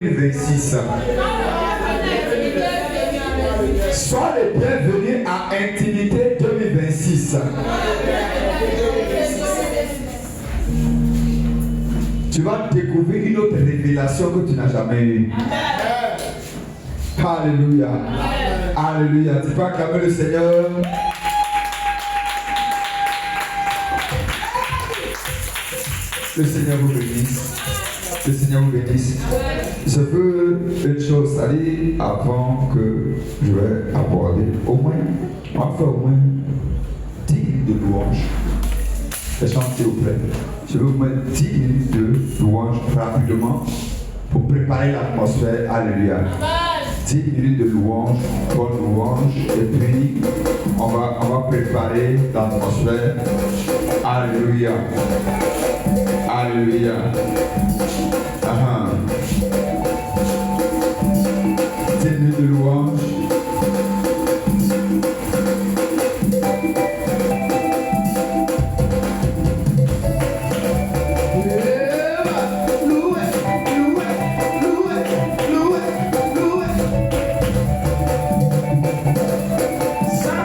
2026. Sois les bienvenus à Intimité 2026. Tu vas découvrir une autre révélation que tu n'as jamais eue. Alléluia. Alléluia. Tu peux acclamer le Seigneur. Le Seigneur vous bénisse. Le Seigneur vous bénisse. Je veux une chose, c'est-à-dire avant que je vais aborder, au moins, on va faire au moins 10 minutes de louange. Les gens, s'il vous plaît. Je veux au moins 10 minutes de louange rapidement pour préparer l'atmosphère. Alléluia. 10 minutes de louange, bonne louange, et puis on va préparer l'atmosphère. Alléluia. Alléluia. Aha. 10 minutes de louange. Ça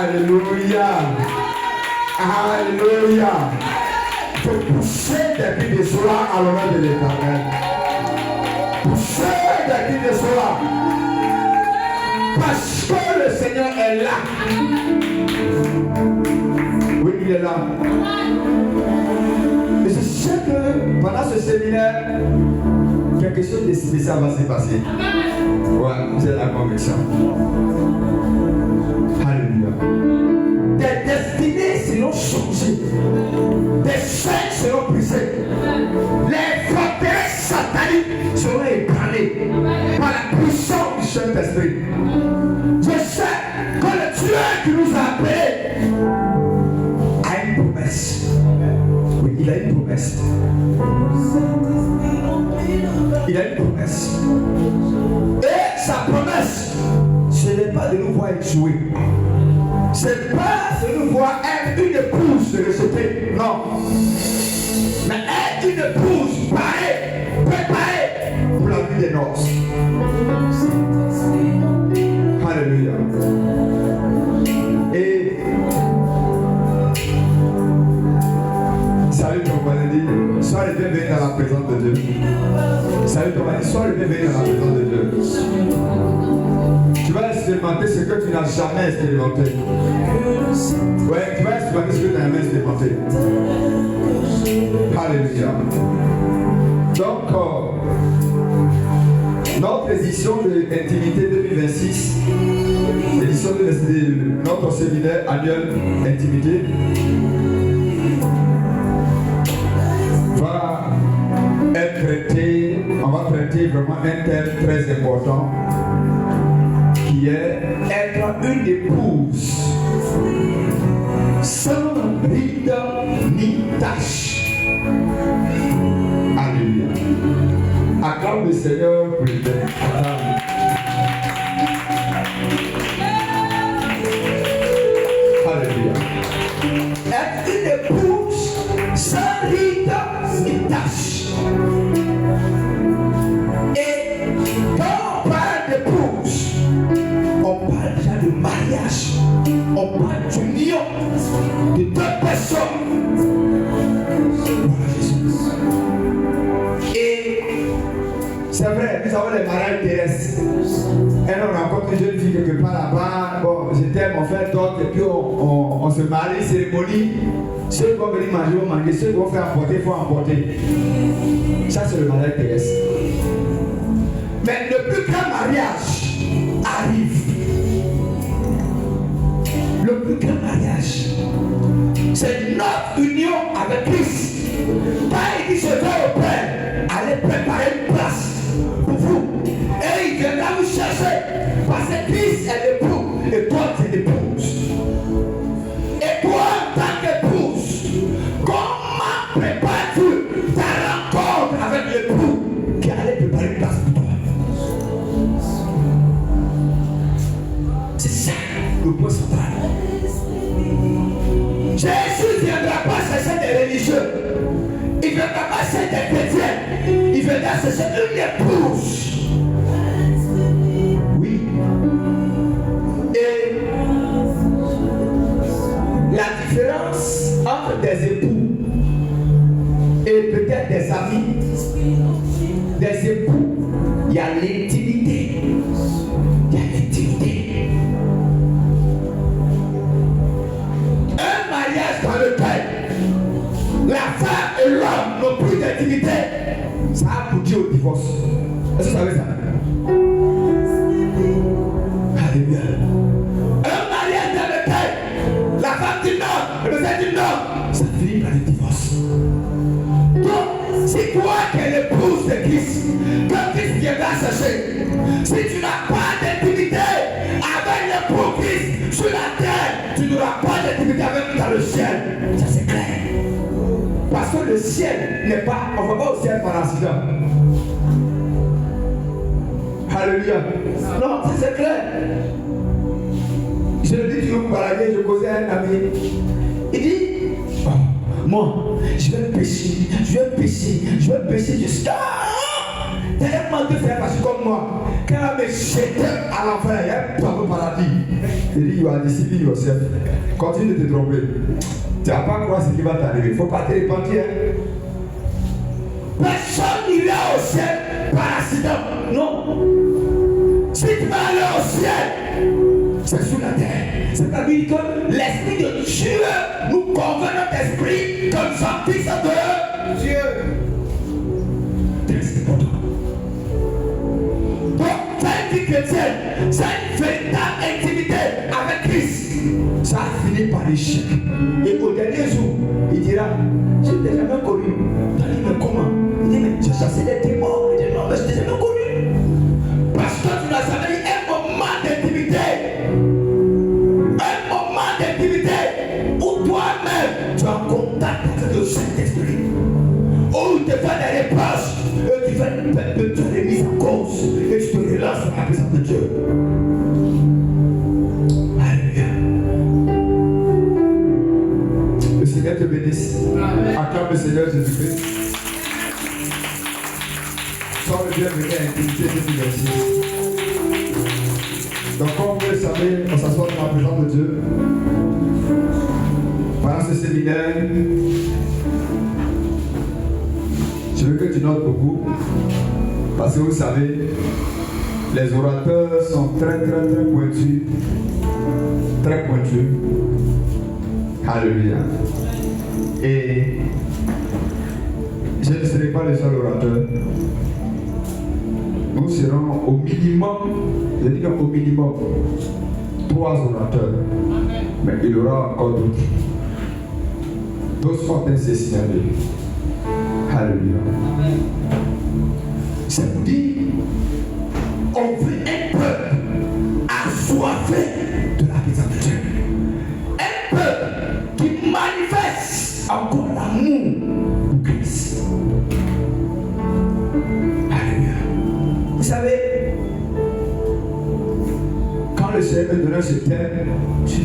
Alléluia. Alléluia. Il faut pousser des cris de cela à l'honneur de l'Éternel. Pousser des cris de cela. Parce que le Seigneur est là. Oui, il est là. Et je sais que pendant ce séminaire, quelque chose de spécial va se passer. Ouais, j'ai la conviction. Alléluia. Des destinées seront changées. Des chaînes seront brisées. Les forteresses sataniques seront ébranlées par la puissance du Saint-Esprit. Je sais que le Dieu qui nous a appelés a une promesse. Oui, il a une promesse. Il a une promesse. Et sa promesse, ce n'est pas pas de nous voir échouer. C'est pas de nous voir être une épouse rejetée. Non. Mais être une épouse préparée pour la vie des noces. Alléluia. Et salut ton dit, sois le bienvenu dans la présence de Dieu. Salut ton dit, sois le bienvenu dans la présence de Dieu. Tu vas expérimenter ce que tu n'as jamais expérimenté. Ouais, tu vas expérimenter ce que tu n'as jamais expérimenté. Alléluia. Donc, notre édition de Intimité 2026, édition de notre séminaire annuel Intimité, va être traité, on va traiter vraiment un thème très important qui est être une épouse sans ride ni tache. Alléluia. Acclame le Seigneur pour le bien. Alléluia. Être une épouse sans ride ni tache. Et quand on parle d'épouse, on parle déjà de mariage. On parle d'union de deux personnes. Et c'est vrai, nous avons les mariages terrestres. Et on rencontre une jeune fille quelque part là-bas. Bon, je t'aime, on fait d'autres, et puis on se marie, cérémonie. Ceux qui vont venir manger vont manger, ceux qui vont faire emporter, il faut emporter. Ça, c'est le mariage terrestre. Mais le plus grand mariage arrive. Le plus grand mariage, c'est notre union avec Christ. Quand il dit je vais au Père, allez préparer une place pour vous. Et il viendra vous chercher. Parce que Christ est l'époux et toi tu es l'épouse. Et toi en tant qu'épouse, comment prépares-tu ta rencontre avec l'époux qui allait préparer une place pour toi? C'est ça le point central. Jésus ne viendra pas chercher des religieux. Il ne viendra pas chercher des chrétiens. Il viendra chercher une épouse. Oui. Et la différence entre des époux et peut-être des amis, des époux, il y a l'intimité. Il y a l'intimité. Un mariage dans lequel la femme et l'homme n'ont plus d'intimité, ça a abouti au divorce. Est-ce que vous savez ça? Alléluia. Un mariage dans lequel la femme dit non, le mari dit non, ça finit par le divorce. Donc, c'est toi qui es l'épouse de Christ. Quand Christ viendra chercher, si tu n'as pas d'intimité avec l'époux Christ sur la terre, tu n'auras pas d'intimité avec lui dans le ciel. Ça c'est clair. Parce que le ciel n'est pas, on ne va pas au ciel par accident. Alléluia. Non, ça c'est clair. Je le dis toujours pour balader, je causais à un ami. Il dit, oh, moi, je vais pécher jusqu'à... Tellement de faire parce que comme moi, quand elle me jetait à l'enfer, il y a un tableau paradis. Il dit, you are deceiving yourself. Continue de te tromper. Tu n'as pas croire ce qui va t'arriver. Il ne faut pas te repentir. Personne n'ira au ciel par accident. Non. Si tu vas aller au ciel, c'est sous la terre. C'est-à-dire que l'Esprit de Dieu nous convainc notre esprit que nous sommes fils de Dieu. Très important. Donc, c'est une vie chrétienne, c'est une véritable intimité avec Christ. Ça a fini par l'échec. Et au dernier jour, il dira, je ne t'ai jamais connu. Tu as dit, mais comment? Il dit, mais j'ai chassé les démons. Il dit, non, mais je ne t'ai jamais connu. Parce que tu n'as jamais eu un moment d'intimité. Un moment d'intimité où toi-même, tu as contact avec le Saint-Esprit. Où il te fait des reproches. Et tu fais une remise en cause. Et tu te relances dans la présence de Dieu. l'intimité de cet exercice. Donc, comme vous le savez, on s'assoit dans la présence de Dieu. Pendant ce séminaire, je veux que tu notes beaucoup. Parce que vous savez, les orateurs sont très pointus. Très pointus. Alléluia. Et je ne serai pas le seul orateur. Nous serons au minimum, je dis au minimum, 3 orateurs. Mais il y aura encore d'autres. D'autres sont ainsi signalés. Alléluia. C'est pour dire, on veut un peuple assoiffé de la présence de Dieu. Un peuple qui manifeste encore l'amour pour Christ. Alléluia. Vous savez, quand le Seigneur me donnait ce thème, je dis,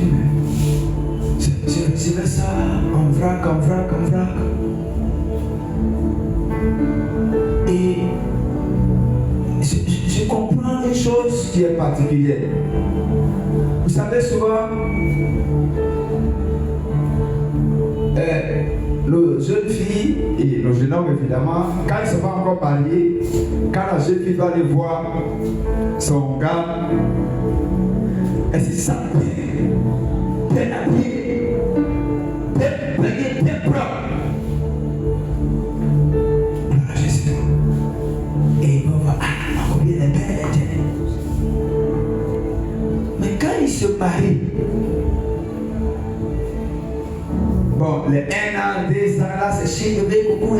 mais je vais ça en vrac. Et je comprends une chose qui est particulière. Vous savez, souvent, nos jeunes filles et nos jeunes hommes, évidemment, quand ils ne sont pas encore mariés, quand la jeune fille va aller voir son gars, elle se sent bien habillée, bien propre. Et il va voir, combien de belles. Mais quand ils se marient, bon, les 1 an, 2 ans, là, c'est chic, bébé, coucou.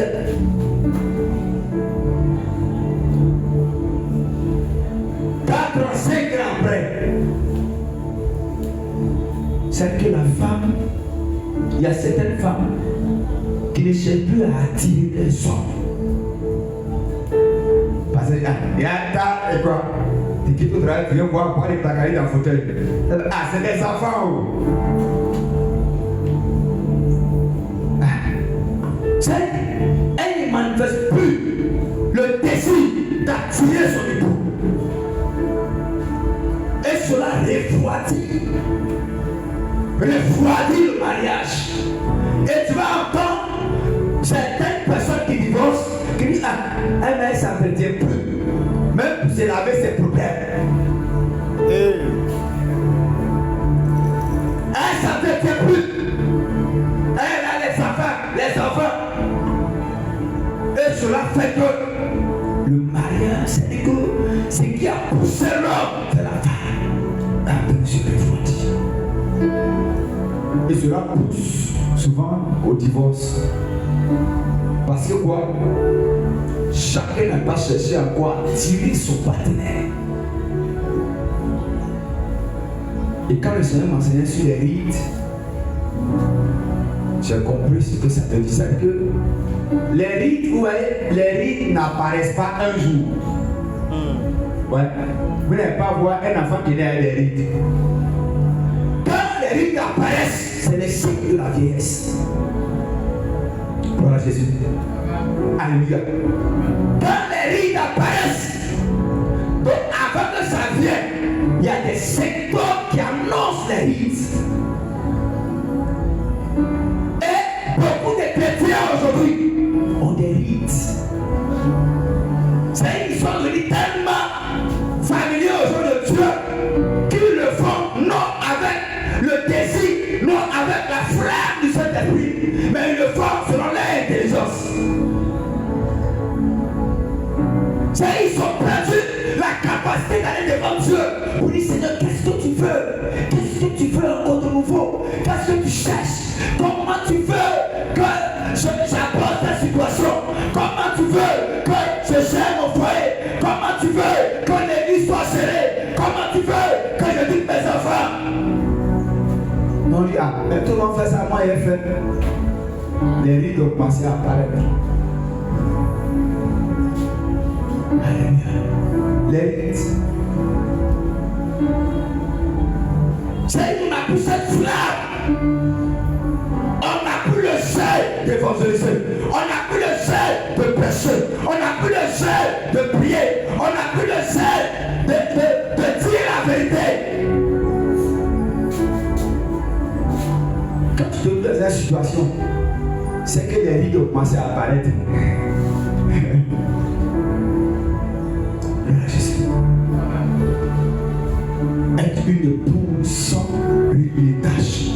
4 ans, 5 ans après, c'est que la femme, il y a certaines femmes qui ne cherchent plus à attirer les hommes. Parce que, il y a un tas et quoi? Tu quittes au travail, tu viens voir les placards dans le fauteuil. Ah, c'est des enfants, oh. Elle ne manifeste plus le désir d'attirer son époux. Et cela refroidit le mariage. Et tu vas entendre certaines personnes qui divorcent qui disent, elle ne s'entretient plus. Même pour se laver ses problèmes. Elle ne s'entretient plus. Elle a les enfants. Et cela fait que le mariage, c'est que ce qui a poussé l'homme de la femme a pu se refroidir. Et cela pousse souvent au divorce. Parce que quoi? Chacun n'a pas cherché à quoi tirer son partenaire. Et quand le Seigneur m'enseignait sur les rites, j'ai compris ce que ça te dit. C'est que les rites, vous voyez, les rites n'apparaissent pas un jour. Ouais. Vous n'allez pas voir un enfant qui naît avec les rites. Quand les rites apparaissent, c'est le cycle de la vieillesse. Voilà Jésus. Alléluia. Quand les rites apparaissent, donc avant que ça vienne, il y a des secteurs qui annoncent les rites. Et beaucoup de chrétiens aujourd'hui ont des rites. Ils sont devenus tellement familiers aux gens de Dieu qu'ils le font non avec le désir, non avec la flamme du Saint-Esprit, mais ils le font selon leur intelligence. Ils sont perdus la capacité d'aller devant Dieu pour dire Seigneur, qu'est-ce que tu veux? Qu'est-ce que tu veux encore de nouveau? Qu'est-ce que tu cherches? Comment tu veux que j'aborde ta situation? Comment tu veux que je gère mon foyer? Comment tu veux que l'église soit serrée? Comment tu veux que je dise mes enfants? Non, on dit, mais tout le monde fait ça, moi il est fait. Les rides ont commencé à apparaître. Alléluia. Les rides. C'est une a plus cette flamme. On n'a plus le zèle d'évangéliser. On n'a plus le zèle de prêcher. On n'a plus le zèle de prier. On n'a vérité. Quand tu te trouves dans une situation, c'est que les rides ont commencé à apparaître. Être une épouse sans une tâche.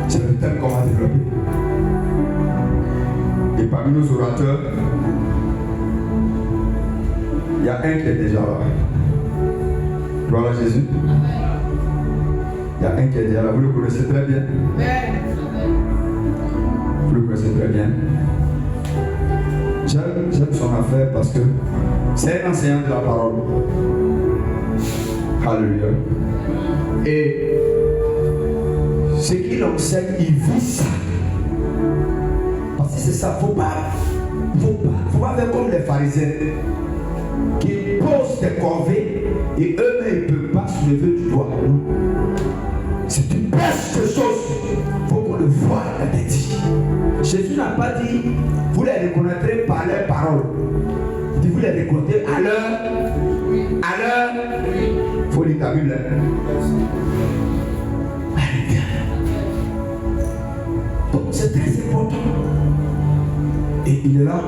C'est le thème qu'on va développer. Et parmi nos orateurs, il y a un qui est déjà là. Gloire à Jésus. Il y a un qui est déjà là. Vous le connaissez très bien. Vous le connaissez très bien. J'aime son affaire parce que c'est un enseignant de la parole. Alléluia. Et ce qu'il enseigne, il vit ça. Parce que c'est ça, faut pas faire comme les pharisiens qui posent des corvées et eux-mêmes ne peuvent pas se lever du doigt. C'est une bête de choses. Il faut qu'on le voie dans les dit. Jésus n'a pas dit, vous les reconnaîtrez par leurs paroles. Il dit, vous les reconnaîtrez à leur. Il faut lire ta Bible. Donc c'est très important. Et il est là.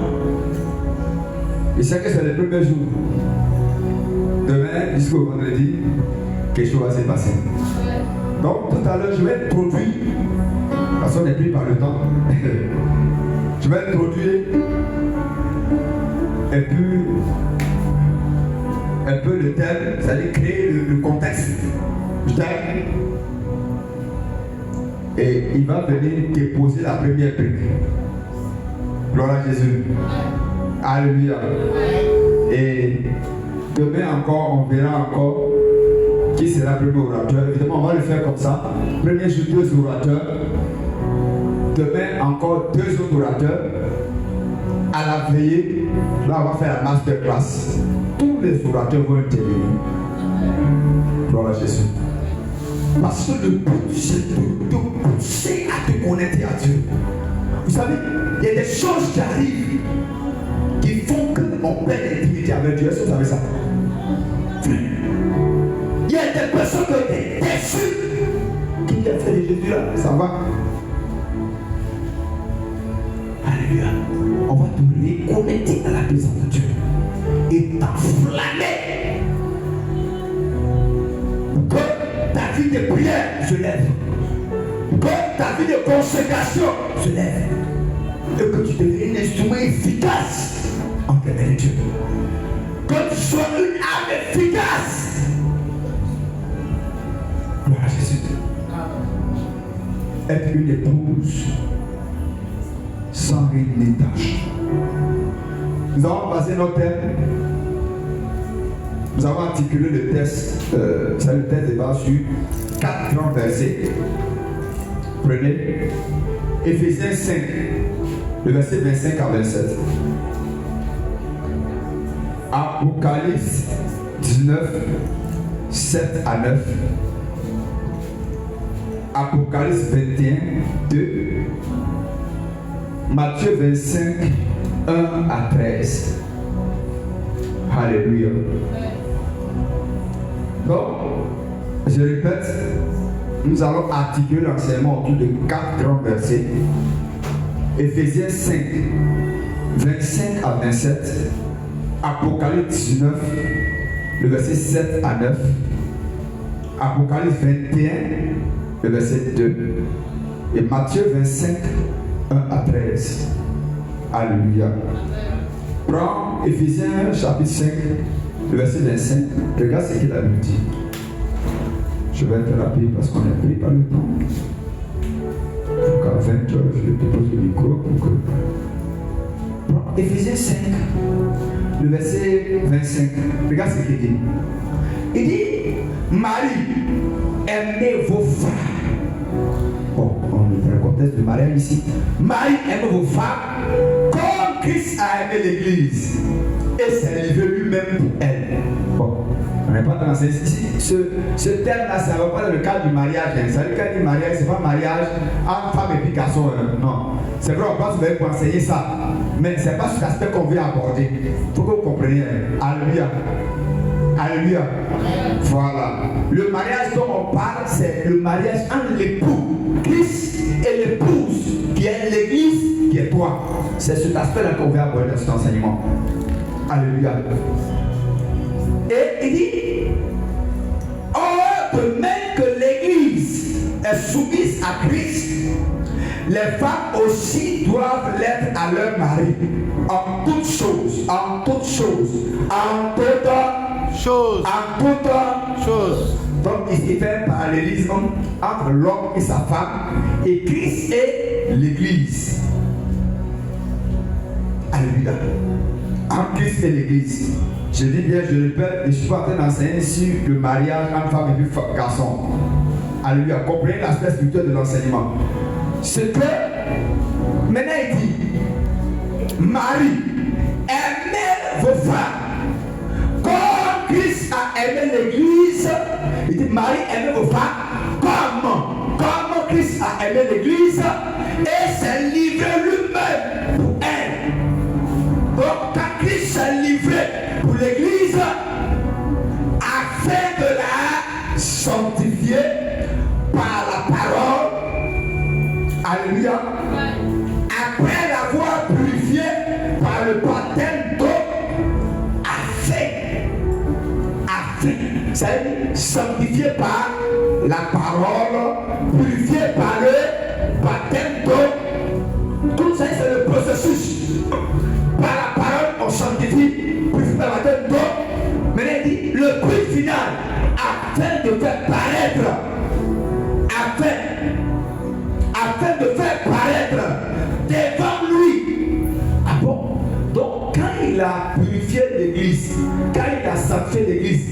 Il sait que c'est le premier jour. Demain, jusqu'au vendredi, quelque chose va se passer. Donc tout à l'heure, je vais introduire, parce qu'on est pris par le temps, je vais introduire un peu le thème, c'est-à-dire créer le contexte du thème. Et il va venir déposer la première brique. Gloire à Jésus. Alléluia. Et demain encore, on verra encore qui sera le premier orateur. Évidemment, on va le faire comme ça. Premier jour, 2 orateurs. Demain, encore 2 autres orateurs. À la veillée, là, on va faire la masterclass. Tous les orateurs vont intervenir. Gloire à Jésus. Parce que le but, c'est de te pousser à te connecter à Dieu. Vous savez, il y a des choses qui arrivent qui font qu'on perd l'intimité avec Dieu. Est-ce que vous savez ça? Il y a des personnes qui ont été déçues. Qui a fait de Jésus là? Ça va? Alléluia. On va te reconnecter à la présence de Dieu et t'enflammer. Que ta vie de prière se lève. Que ta vie de consécration se lève. Et que tu deviennes un instrument efficace en termes de Dieu. Que tu sois une âme efficace. Gloire à Jésus. Être une épouse sans ride ni tâche. Nous avons basé notre thème. Nous avons articulé le texte. C'est le texte de base sur 4 grands versets. Prenez Éphésiens 5, le verset 25 à 27. Apocalypse 19, 7 à 9. Apocalypse 21, 2. Matthieu 25, 1 à 13. Alléluia. Donc, je répète, nous allons articuler l'enseignement autour de 4 grands versets. Éphésiens 5, 25 à 27. Apocalypse 19, le verset 7 à 9. Apocalypse 21, le verset 2. Et Matthieu 25, 1 à 13. Alléluia. Prends Éphésiens chapitre 5, le verset 25. Regarde ce qu'il a dit. Je vais être rapide parce qu'on est pris par le temps. Donc à 20 heures, je vais déposer le micro pour que. Prends Éphésiens 5, le verset 25. Regarde ce qu'il dit. Il dit, Marie, aimez vos femmes. Bon, on est dans le contexte de mariage ici. Marie, aimez vos femmes comme Christ a aimé l'Église et s'est livré lui-même pour elle. Bon, on n'est pas dans ce terme-là, ça ne va pas dans le cadre du mariage. Hein. Ça, le cadre du mariage, c'est pas mariage entre femme et puis garçon. Non. C'est vrai, on pense que vous allez enseigner ça. Mais ce n'est pas cet aspect qu'on veut aborder. Il faut que vous compreniez. Alléluia. Alléluia. Voilà. Le mariage dont on parle, c'est le mariage entre l'époux, Christ, et l'épouse, qui est l'église, qui est toi. C'est cet aspect-là qu'on veut aborder dans cet enseignement. Alléluia. Et il dit, or, de même que l'église est soumise à Christ, les femmes aussi doivent l'être à leur mari. En toutes choses, en toutes choses, en toutes choses, en toutes choses. Donc ici il fait un parallélisme entre l'homme et sa femme, et Christ et l'église. Alléluia. En Christ et l'église. Je dis bien, je répète, et je suis pas en train d'enseigner sur le mariage entre femme et puis garçon. Alléluia. Comprenez l'aspect spirituel de l'enseignement. Ce que maintenant il dit, Marie, aimez vos femmes comme Christ a aimé l'église. Il dit, Marie, aimez vos femmes comme Christ a aimé l'église et s'est livré lui-même pour elle. Donc quand Christ s'est livré pour l'église afin de la sanctifier par la parole, alléluia, après l'avoir purifié par le baptême d'eau, c'est sanctifié par la parole, purifié par le baptême d'eau. Tout ça, c'est le processus. Par la parole, on sanctifie, purifié par le baptême d'eau. Maintenant, il dit le but final, afin de faire paraître, afin de faire paraître devant lui. Ah bon? Donc, quand il a purifié l'église, quand il a sanctifié l'église,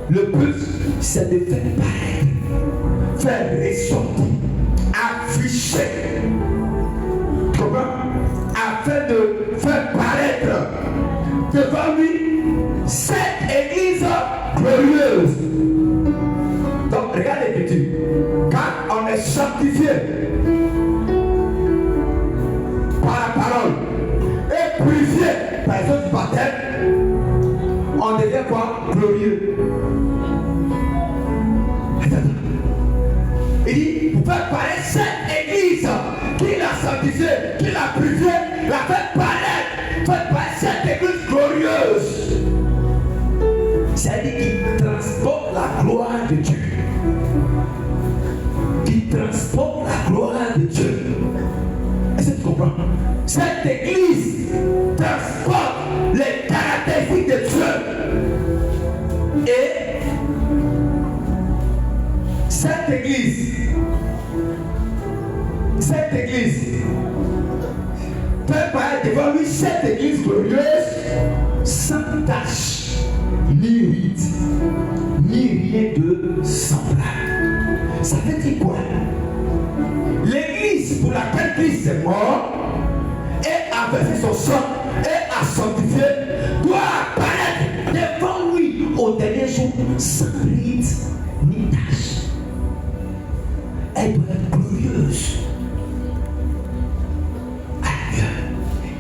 le but, c'est de faire paraître, faire ressortir, afficher. Comment? Afin de faire paraître devant lui cette église glorieuse. Donc, regarde l'écriture. Quand on est sanctifié par la parole et purifié par les autres du baptême, on devient quoi? Glorieux. Il dit, pour faire paraître cette église qu'il a sanctifiée, qu'il a purifiée, la fait paraître cette église glorieuse. C'est-à-dire qu'il transporte la gloire de Dieu. Qui transporte la gloire de Dieu. Est-ce que tu comprends? Cette église transporte les caractéristiques de Dieu. Et cette église fait paraître devant lui cette église glorieuse sans tache, ni ride, ni rien de semblable. Ça veut dire quoi? L'église pour laquelle Christ est mort et a versé son sang et a sanctifié doit apparaître devant lui au dernier jour sans ride ni tache. Elle doit être glorieuse.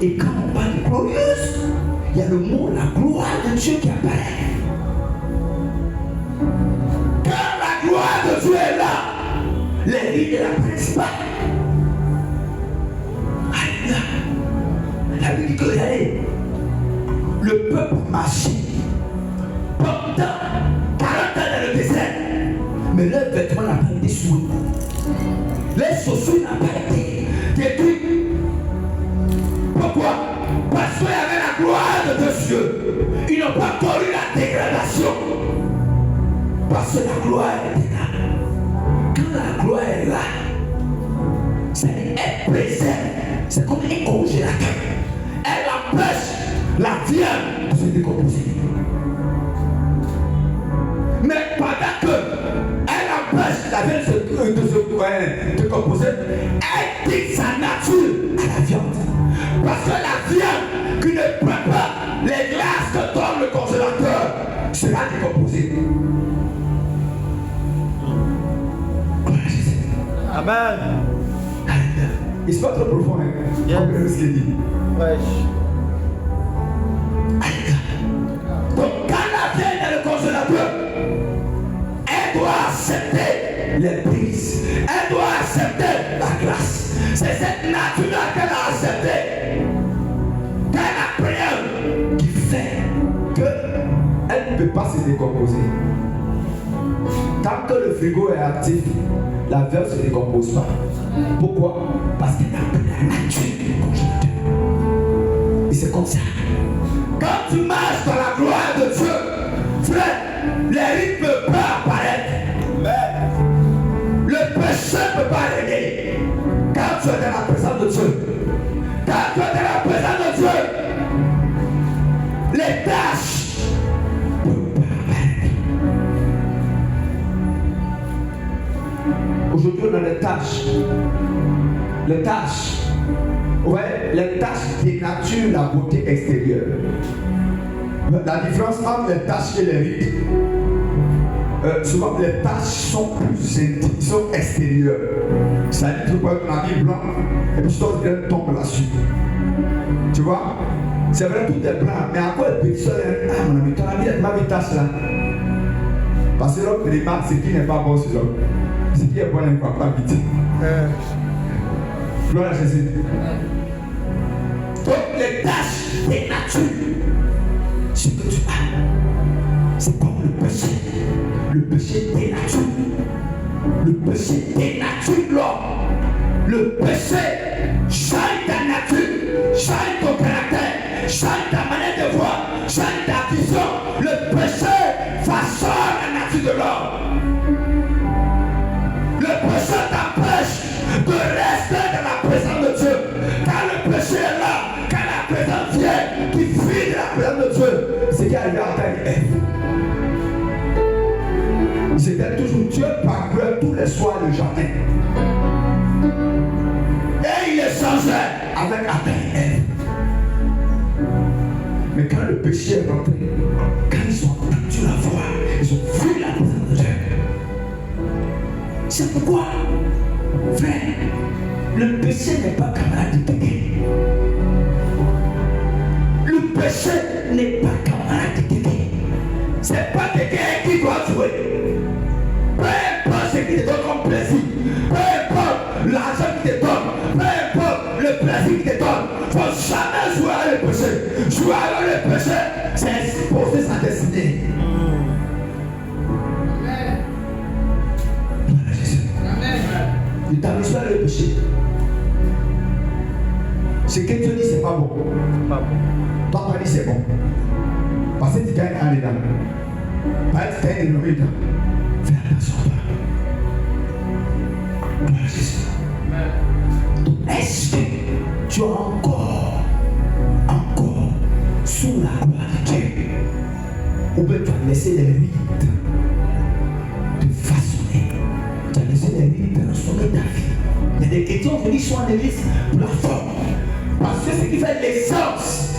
Et quand on parle de glorieuse, il y a le mot, la gloire de Dieu qui apparaît. Quand la gloire de Dieu est là, les rides n'apparaissent pas. Alléluia. La Bible dit que regardez, le peuple marchait pendant 40 ans dans le désert, mais leurs vêtements n'ont pas été souillés. Les chaussures n'ont pas été détruites. Pourquoi? Parce qu'il y avait la gloire de Dieu. Ils n'ont pas connu la dégradation. Parce que la gloire était là. Quand la gloire est là, elle préserve. C'est comme un congélateur. Elle empêche la viande de se décomposer. Mais pendant qu'elle empêche la viande de se décomposer, elle dit sa nature à la viande. Parce que la viande qui ne prend pas les glaces que donne le congélateur Amen. Et c'est pas trop profond, hein? Yes. Comprenez ce qu'il dit. Ouais. Donc, quand la vieille est le consolateur, elle doit accepter les prises. Elle doit accepter la grâce. C'est cette nature-là qu'elle a acceptée. Quand la prière qui fait qu'elle ne peut pas se décomposer. Tant que le frigo est actif, la verre ne se décompose pas. Pourquoi? Parce qu'elle a pris la nature du congélateur. Et c'est comme ça. Quand tu marches dans la gloire de Dieu, frère, les rites ne peuvent pas apparaître. Mais le péché ne peut pas régner. Quand tu es dans la présence de Dieu, quand tu es dans la présence de Dieu, les tâches ne peuvent pas apparaître. Aujourd'hui, on a les tâches. Les tâches. Ouais, les tâches dénaturent la beauté extérieure. La différence entre les tâches et les rites, souvent les tâches sont plus intimes, sont extérieures. Ça dit que tu vois ton habit blanc et puis ton grain tombe là-dessus. Tu vois? C'est vrai, tout est blanc, mais à quoi le petit soleil? Ah mon ami, ton habit m'a mis tache là. Parce que l'homme remarque ce qui n'est pas bon sur l'homme. Ce qui est bon ne va pas vite. Gloire à Jésus. Donc les tâches dénaturent ce que tu as. C'est comme le péché. Le péché dénature. Le péché dénature l'homme. Le péché change ta nature, change ton caractère, change ta manière de voir, change ta vision. Le péché façonne la nature de l'homme. Le péché t'empêche de rester dans la présence de Dieu. Quand le péché est là, quand la présence vient, qui fuit de la présence de Dieu, c'est qui est arrivé à terre Ève. C'était toujours Dieu parcourait tous les soirs le jardin. Et il échangeait avec Adam et Ève. Mais quand le péché est rentré, quand ils ont entendu la voix, ils ont fui la présence de Dieu. C'est pourquoi, frère, le péché n'est pas camarade de quelqu'un. Le péché n'est pas camarade de quelqu'un. C'est pas quelqu'un qui doit jouer. Peu importe ce qui te donne comme plaisir, peu importe l'argent qui te donne, peu importe le plaisir qui te donne, il ne faut jamais jouer avec le péché. Jouer avec le péché, c'est exposer sa destinée. Tu t'amuses avec le péché. Ce que Dieu dit, c'est pas bon. Pas bon. Toi, tu as dit c'est bon. Parce que tu gagnes un dedans. Parce que tu gagnes une dedans. Fais attention à toi. Gloire à Jésus. Est-ce que tu as encore sous la gloire de Dieu, ou bien tu as laissé les rites te façonner, tu as laissé les rites transformer ta vie? Il y a des chrétiens qui sont en église pour la forme, parce que ce qui fait l'essence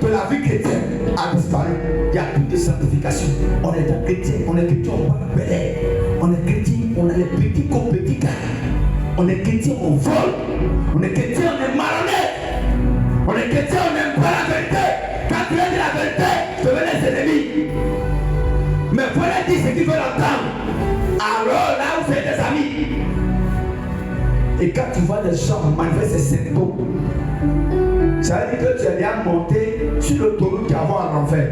de la vie chrétienne a disparu. Il y a plus de sanctification. On est un chrétien, on est chrétien, on va bel. On est chrétien, on a les petits coups, petits gars. On est chrétien, on vole. On est chrétien, on est malhonnête. On est chrétien, on n'aime pas la vérité. Quand tu as dit la vérité, tu deviens les ennemis. Mais voilà dire ce qu'ils veulent entendre. Alors là, vous êtes des amis. Et quand tu vois des gens manifester ces symptômes, ça veut dire que tu es déjà monté sur l'autoroute qui va à l'enfer.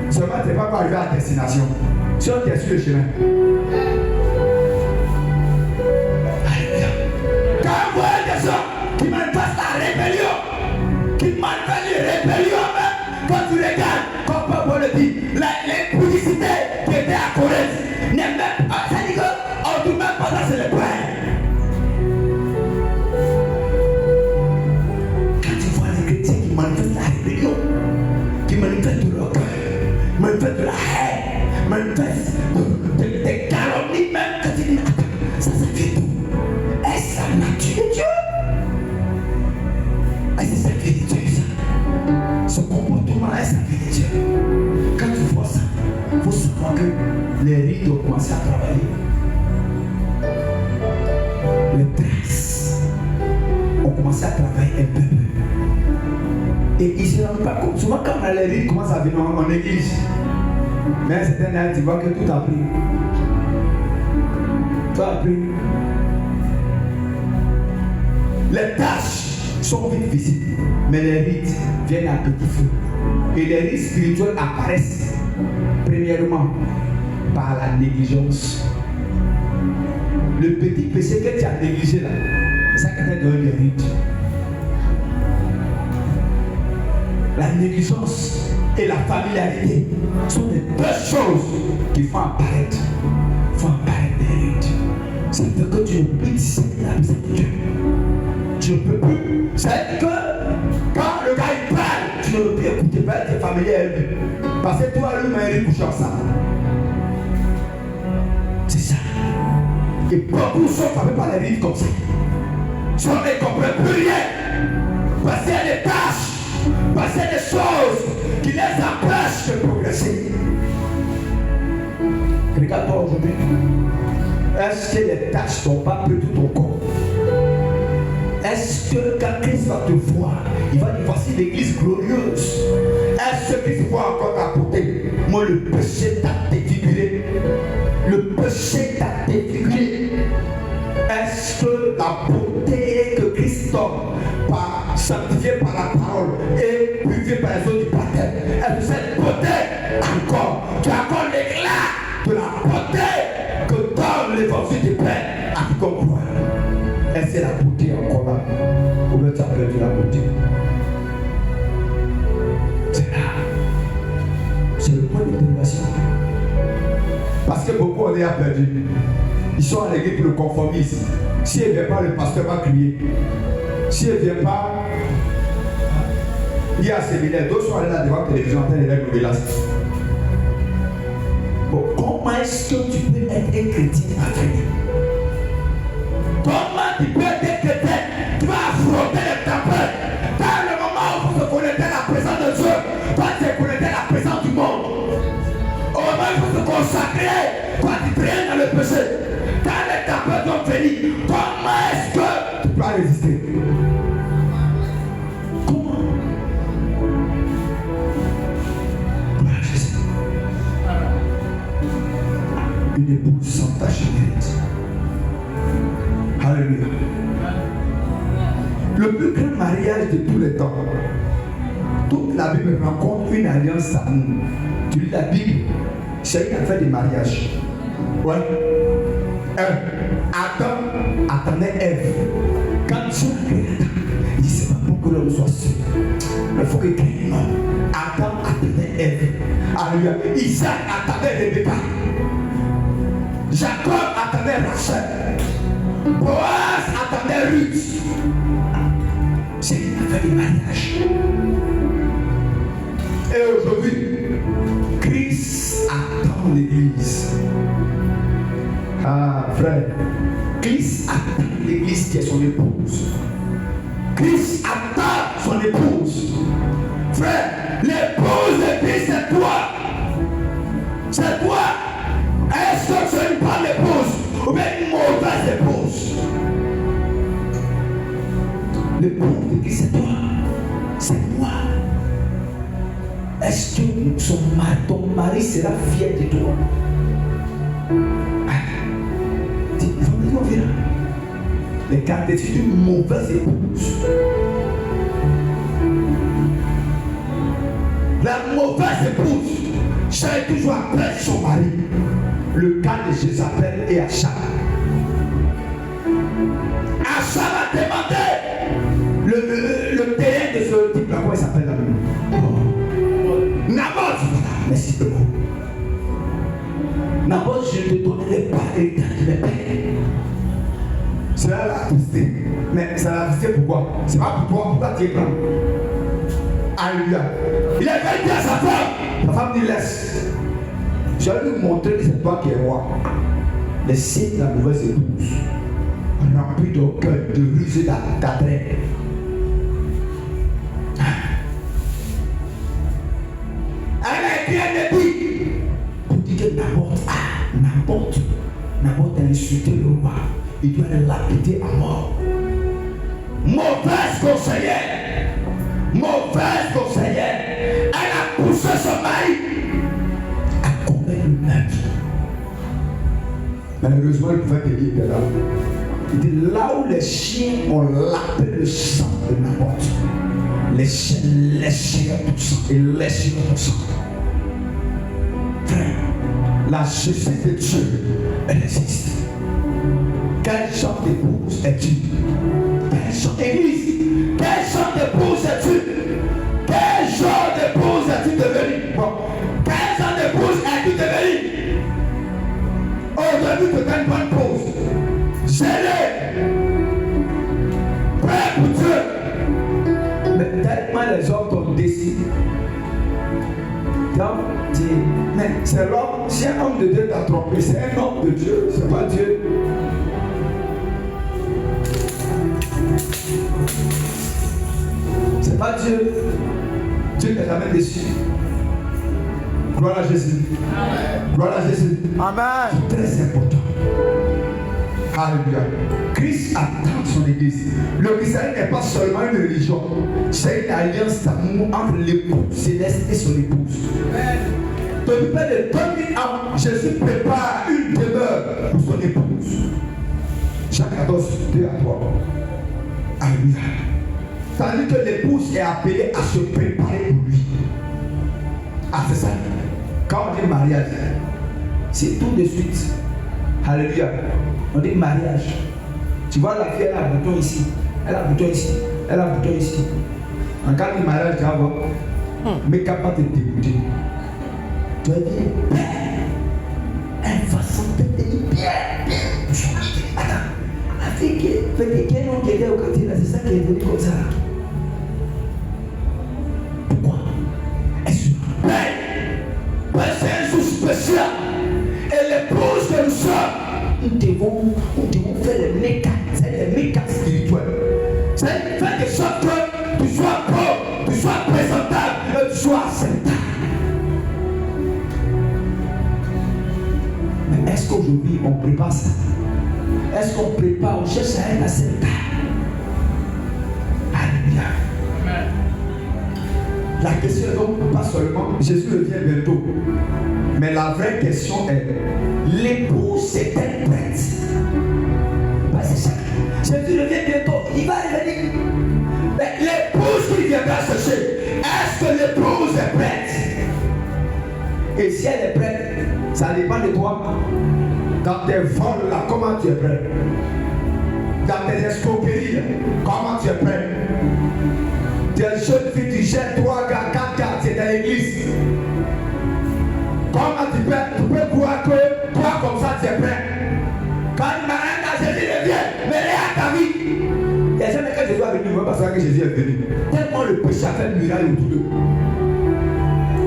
Seulement, tu n'es pas arrivé à destination. Sinon, tu es sur le chemin. Quand vous voyez des gens qui manifestent la rébellion, qui manifestent la rébellion, quand tu regardes, comme Paul le dit, les publicités qui étaient à Corinthe, n'est même pas, ça dit qu'on ne doit même pas danser les poings. Quand tu vois les chrétiens qui manifestent la rébellion, qui manifestent de leur cœur, manifestent de la haine, manifestent des calomnies, même quand tu dis, ça fait tout. Est-ce la nature de Dieu? Est-ce la vie de Dieu ça? Ce comportement est la vie de Dieu. Quand tu vois ça, il faut savoir que les rites ont commencé à travailler. commencé à travailler un peu. Et il ne se rend pas compte. Souvent, quand les rites commencent à venir en église, mais à un certain âge, tu vois que tout a pris. Tout a pris. Les tâches sont vite visibles, mais les rites viennent à petit feu. Et les rites spirituels apparaissent, premièrement, par la négligence. Le petit péché que tu as négligé là, ça qui te donne des rites. La négligence et la familiarité sont les deux choses qui font apparaître des rites. Ça veut dire que tu ne peux plus discerner la misère de Dieu. Tu ne peux plus. C'est que quand le gars il parle, tu ne peux plus écouter pas tes familiers. Parce que toi, lui, il couche ensemble. C'est ça. Et beaucoup sont frappés par les rites comme ça. Ils ne comprennent plus rien. Parce qu'il y a des tâches, parce qu'il y a des choses qui les empêchent de progresser. Regarde-toi aujourd'hui. Est-ce que les tâches n'ont pas pris tout ton corps? Est-ce que quand Christ va te voir, il va dire voici l'église glorieuse? Est-ce que Christ va encore t'apporter? Moi, le péché t'a défiguré. Le péché t'a défiguré. Est-ce que la beauté que Christ donne, sanctifiée par la parole et purifiée par les eaux du baptême, est-ce que cette beauté encore, tu as encore l'éclat de la beauté que donne l'évangile du Père à quiconque croit? Est-ce que c'est la beauté encore là? Ou bien tu as perdu la beauté? C'est là. C'est le point d'interrogation. Parce que beaucoup on est perdu. Ils sont à l'église pour le conformisme. Si elle ne vient pas, le pasteur va crier. Si elle ne vient pas, il y a un séminaire. D'autres sont allés là devant la télévision en train de lire le village. Bon, comment est-ce que tu peux être un chrétien africain? Comment tu peux être un chrétien? Tu vas affronter les tempêtes. Dans le moment où vous se connectez à la présence de Dieu, toi tu es connecté à la présence du monde. Au moment où il faut se consacrer, toi tu traînes dans le péché. Quand les tempêtes vont venir, comment est-ce que tu peux résister? Comment? Une épouse sans tache mérite. Alléluia. Le plus grand mariage de tous les temps. Toute la Bible rencontre une alliance d'amour. Tu lis la Bible, c'est une affaire de mariage. Ouais. Adam attendait Ève. Quand Dieu a créé Adam, il dit c'est pas pour que l'homme soit seul. Il faut qu'il crée un homme. Adam attendait Ève. Alléluia. Isaac attendait Rebecca. Jacob attendait Rachel. Boaz attendait Ruth. C'est une affaire de mariage. Et aujourd'hui, Christ attend l'église. Ah, frère, Christ attend l'église qui est son épouse. Christ attend son épouse. Frère, l'épouse de Christ, c'est toi. C'est toi. Est-ce que tu es une bonne épouse ou bien une mauvaise épouse? L'épouse de Christ, c'est toi. C'est moi. Est-ce que ton mari sera fier de toi? Mais quand tu es une mauvaise épouse, la mauvaise épouse cherche toujours à plaire son mari. Le cas de Jézabel et Achab. Achab a demandé le terrain de ce type là, comment il s'appelle là? Naboth, merci beaucoup. Naboth, je te donnerai pas l'héritage de mes pères. Cela l'a attristé. Mais ça l'a attristé pourquoi? C'est pas pour toi, tu es blanc. Alléluia. Il est venu dire à sa femme. Sa femme dit laisse. Je vais lui montrer que c'est toi qui es roi. Les signes de la mauvaise épouse, remplis d'orgueil, de ruse et d'adresse. Elle a dit pour dire que Naboth a insulté le roi. Il doit le lapider à mort. Mauvaise conseillère. Mauvaise conseillère. Elle a poussé son mari à commettre le meurtre. Malheureusement, il pouvait payer de là. Il dit là où les chiens ont lapé le sang de Naboth, les chiens léchirent tout sang et léchirent tout sang. Frère, la justice de Dieu, elle existe. Quel genre d'épouse es-tu? Quel genre d'église? Quel genre d'épouse es-tu? Quel genre d'épouse es-tu devenu? Bon, quel genre d'épouse es-tu devenu? Aujourd'hui, tu fais une bonne pause. Zélé, prêt pour Dieu. Mais tellement les hommes t'ont décidé. Mais c'est l'homme, si un homme de Dieu t'a trompé, c'est un homme de Dieu, c'est pas Dieu. C'est pas Dieu. Dieu t'a jamais déçu. Gloire à Jésus. Amen. Gloire à Jésus. Amen. C'est très important. Alléluia. Christ attend son église. Le christianisme n'est pas seulement une religion, c'est une alliance d'amour entre l'époux céleste et son épouse. Depuis près de 2000 ans, Jésus prépare une demeure pour son épouse. Jacques 14, 2 à 3. Alléluia. Tandis que l'épouse est appelée à se préparer pour lui. Ah, c'est ça. Quand on dit mariage, c'est tout de suite. Alléluia. On dit mariage. Tu vois la fille, elle a un bouton ici. Elle a un bouton ici. Elle a un bouton ici. En cas de mariage, tu vas voir. Mais capable de te dégoûter. Tu vas dire, elle va sentir bien. Attends. La fille qui était au quartier là, c'est ça qui est venue comme ça. Pourquoi? Est-ce que c'est un jour spécial. Et l'épouse que nous sommes, nous devons faire les mécas. C'est les mécas spirituels. C'est faire de sorte que tu sois beau, tu sois présentable et tu sois acceptable. Mais est-ce qu'aujourd'hui on prépare ça? Est-ce qu'on prépare, on cherche à être acceptable? Alléluia. La question est donc pas seulement Jésus revient bientôt. Mais la vraie question est, l'épouse est-elle prête? C'est ça. Jésus revient bientôt, il va revenir. Mais l'épouse qui viendra chercher, est-ce que l'épouse est prête? Et si elle est prête, ça dépend de toi. Dans tes vols là, comment tu es prêt? Dans tes escroqueries, comment tu es prêt? Tu es jeune fille, tu jettes 3 gars, 4 gars, tu es dans l'église. Comment tu peux croire que toi comme ça tu es prêt? Quand il m'a dit Jésus revient, mais à ta vie. Il n'y a jamais que Jésus est venu, même parce que Jésus est venu. Tellement le péché a fait une muraille autour d'eux.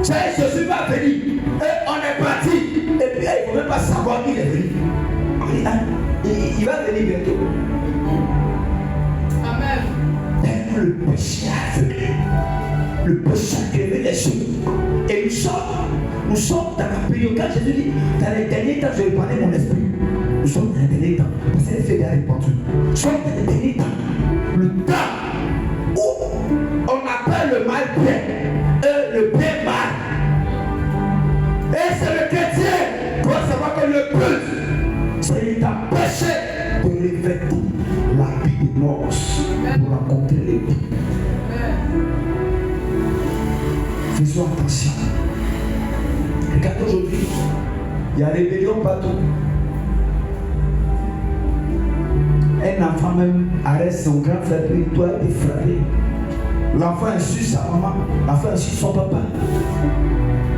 Jésus va venir, et on est parti. Et puis il ne faut même pas savoir qu'il est venu. Il va venir bientôt. Amen. Tellement le péché a aveuglé. Le péché a créé les yeux. Et nous sommes dans la période, quand Jésus dit, dans les derniers temps, je vais parler mon esprit. Nous sommes dans les derniers temps. Parce que c'est fait répandu. Nous sommes dans les derniers temps. Le temps où on appelle le mal bien et le bien mal. Et c'est le chrétien qui doit savoir que le but, c'est d'empêcher de revêtir l'habit de noces pour rencontrer les vies. Faisons attention. Regarde aujourd'hui, il y a rébellion partout. Un enfant même arrête son grand frère, il doit être frappé. L'enfant insulte sa maman, l'enfant insulte son papa.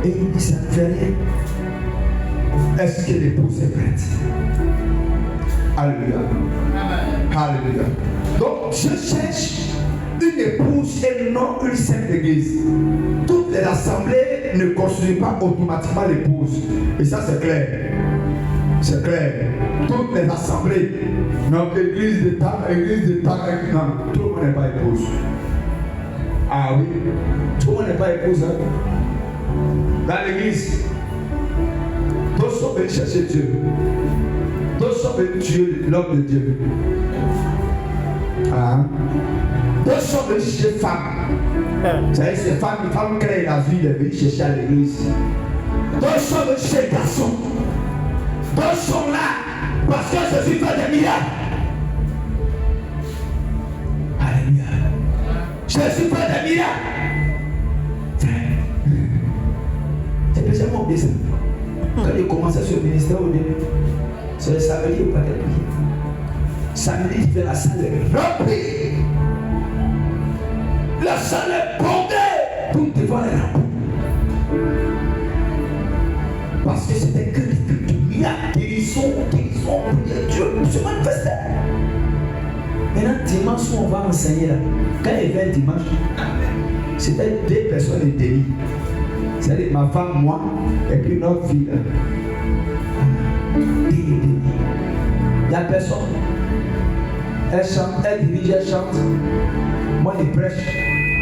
Et il dit ça ne fait rien. Est-ce que l'épouse est prête? Alléluia. Alléluia. Donc je cherche une épouse et non une simple église. Toutes les assemblées ne constituent pas automatiquement l'épouse. Et ça c'est clair. C'est clair. Toutes les assemblées, notre église de Tarek, non, tout le monde n'est pas épouse. Ah oui, tout le monde n'est pas épouse. Hein? Dans l'église, tous sont venus chercher Dieu. Tous sont venus tuer l'homme de Dieu. Deux sont venus chercher femmes. Vous savez, ces femmes créent la vie, elles viennent chercher à l'église. Deux sont venus chercher garçons. Deux sont là parce que Jésus fait des miracles. Alléluia. Jésus fait des miracles. C'est spécialement oublié ça. Quand il commençait ce ministère au début, c'est le samedi ou pas qu'elle prie. Samedi, il fait la salle remplie. La salle est bondée. Tout devant les rampes. Parce que c'était que des miracles, guérison, Dieu se manifestait. Maintenant, dimanche où on va enseigner là, quand il vient dimanche, c'était 2 personnes de délit. C'est-à-dire ma femme, moi, et puis notre fille. Il n'y a personne. Elle chante, elle dirige, elle chante. Moi, je prêche.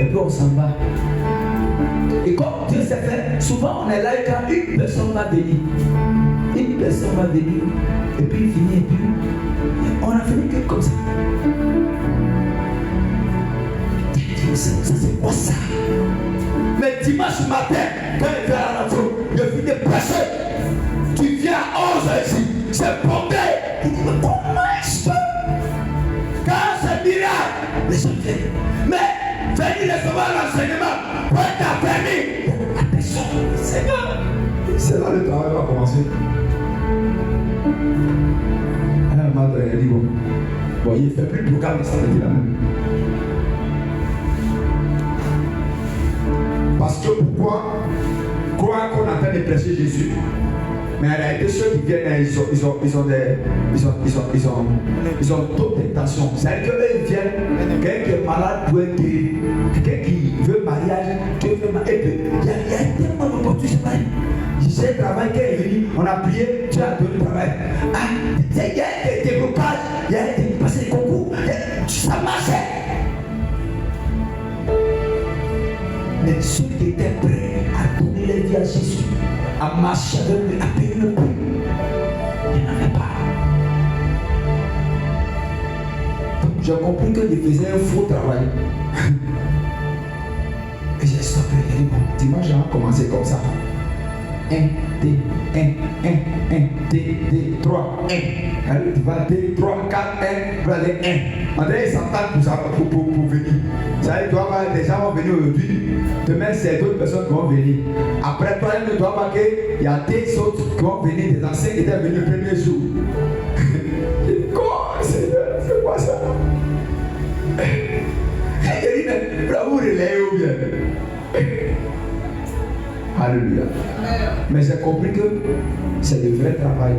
Et puis on s'en va. Et comme Dieu s'est fait, souvent on est là et quand une personne va venir. Une personne va venir. Et puis il finit. Et puis on a fini que comme ça. Ça c'est quoi ça? Mais dimanche matin, quand il vient à la radio, je finis de prêcher. Tu viens à 11h ici, c'est bondé. Il dit, mais comment est-ce que quand c'est miracle, les gens viennent. Mais venir recevoir l'enseignement, pour être permis, la personne, Seigneur. C'est là le travail va commencer. Un matin, il dit, bon, il ne fait plus de calme, ça veut dire la même. Parce que pourquoi croire qu'on est en train de prêcher Jésus, mais en réalité ceux qui viennent, ils ont d'autres intentions. C'est-à-dire qu'eux ils viennent, quelqu'un qui est malade pour être guéri, quelqu'un qui veut mariage, qui veut mariage. Il y a tellement d'opportunités. J'ai le travail qui est venu, on a prié, tu as donné le travail. Il y a des blocages, il y a des passés des concours, ça marchait. Mais ceux qui étaient prêts à donner leur vie à Jésus, à marcher avec lui, à payer le prix, ils n'en avaient pas. Donc j'ai compris qu'ils faisaient un faux travail. Et j'ai stoppé, j'ai dit, bon, dimanche, j'ai commencé comme ça. 1, 2, 1, 1, 1, 2, 3, 1. Alors tu vas 2, 3, 4, 1, vas aller 1. Maintenant ils s'entendent pour ça, pour venir. Ça veut dire que les gens vont venir aujourd'hui. Demain c'est d'autres personnes qui vont venir. Après toi, tu dois marquer, il y a des autres qui vont venir, des anciens qui étaient venus le premier jour. Quoi, c'est quoi ça? Il dit, mais bravo, relais ou bien? Alléluia. Mais j'ai compris que c'est le vrai travail.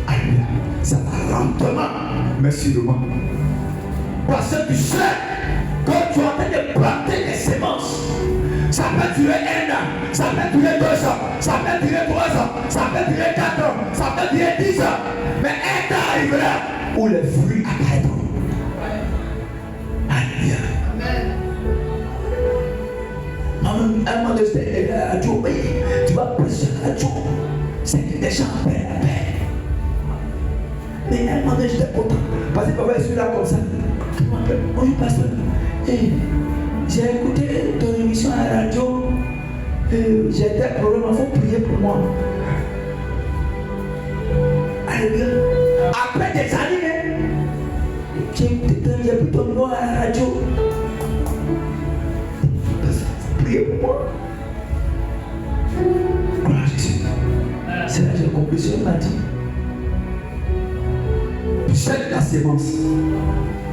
Alléluia. Ça va lentement, mais sûrement. Parce que tu sais, quand tu es en train de planter des semences, ça peut durer 1 an, ça peut durer 2 ans, ça peut durer 3 ans, ça peut durer 4 ans, ça peut durer 10 ans. Mais un temps arrivera où les fruits apparaîtront. Alléluia. Amen. Un moment de la radio, tu vas prêcher à la radio. C'est que les gens appellent la paix. Mais un moment j'étais content. Parce que papa est là comme ça. Bonjour pasteur. Hey, j'ai écouté ton émission à la radio. J'ai des problèmes, il faut prier pour moi. Alléluia. Après des années, j'ai plutôt moi à la radio. Priez pour moi. Gloire à Jésus. C'est là que j'ai compris ce qu'il m'a dit. Jette la sémence.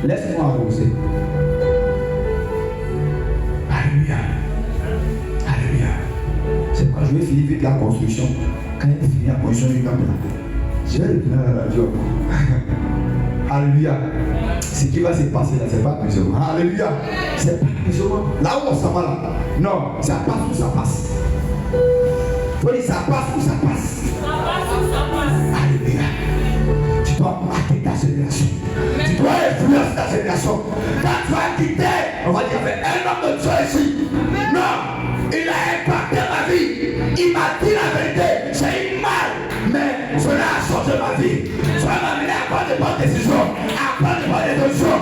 Laisse-moi arroser. Alléluia. Alléluia. C'est pourquoi je vais finir vite la construction. Quand il finit la construction du camp, je vais retourner à la radio. Alléluia. Ce qui va se passer là, c'est pas musulman. Alléluia. C'est pas musulman. Là où on s'en va là. Non, ça passe ou ça passe. Faut dire ça passe ou ça passe. Ça passe ou ça passe. Alléluia. Tu dois marquer ta génération. Tu dois influencer ta génération. Quand tu vas quitter, on va dire avec un homme de Dieu ici. Non, il a impacté ma vie. Il m'a dit la vérité. J'ai eu mal, mais cela a changé ma vie. Cela m'a amené à prendre de bonnes décisions, à prendre de bonnes décisions.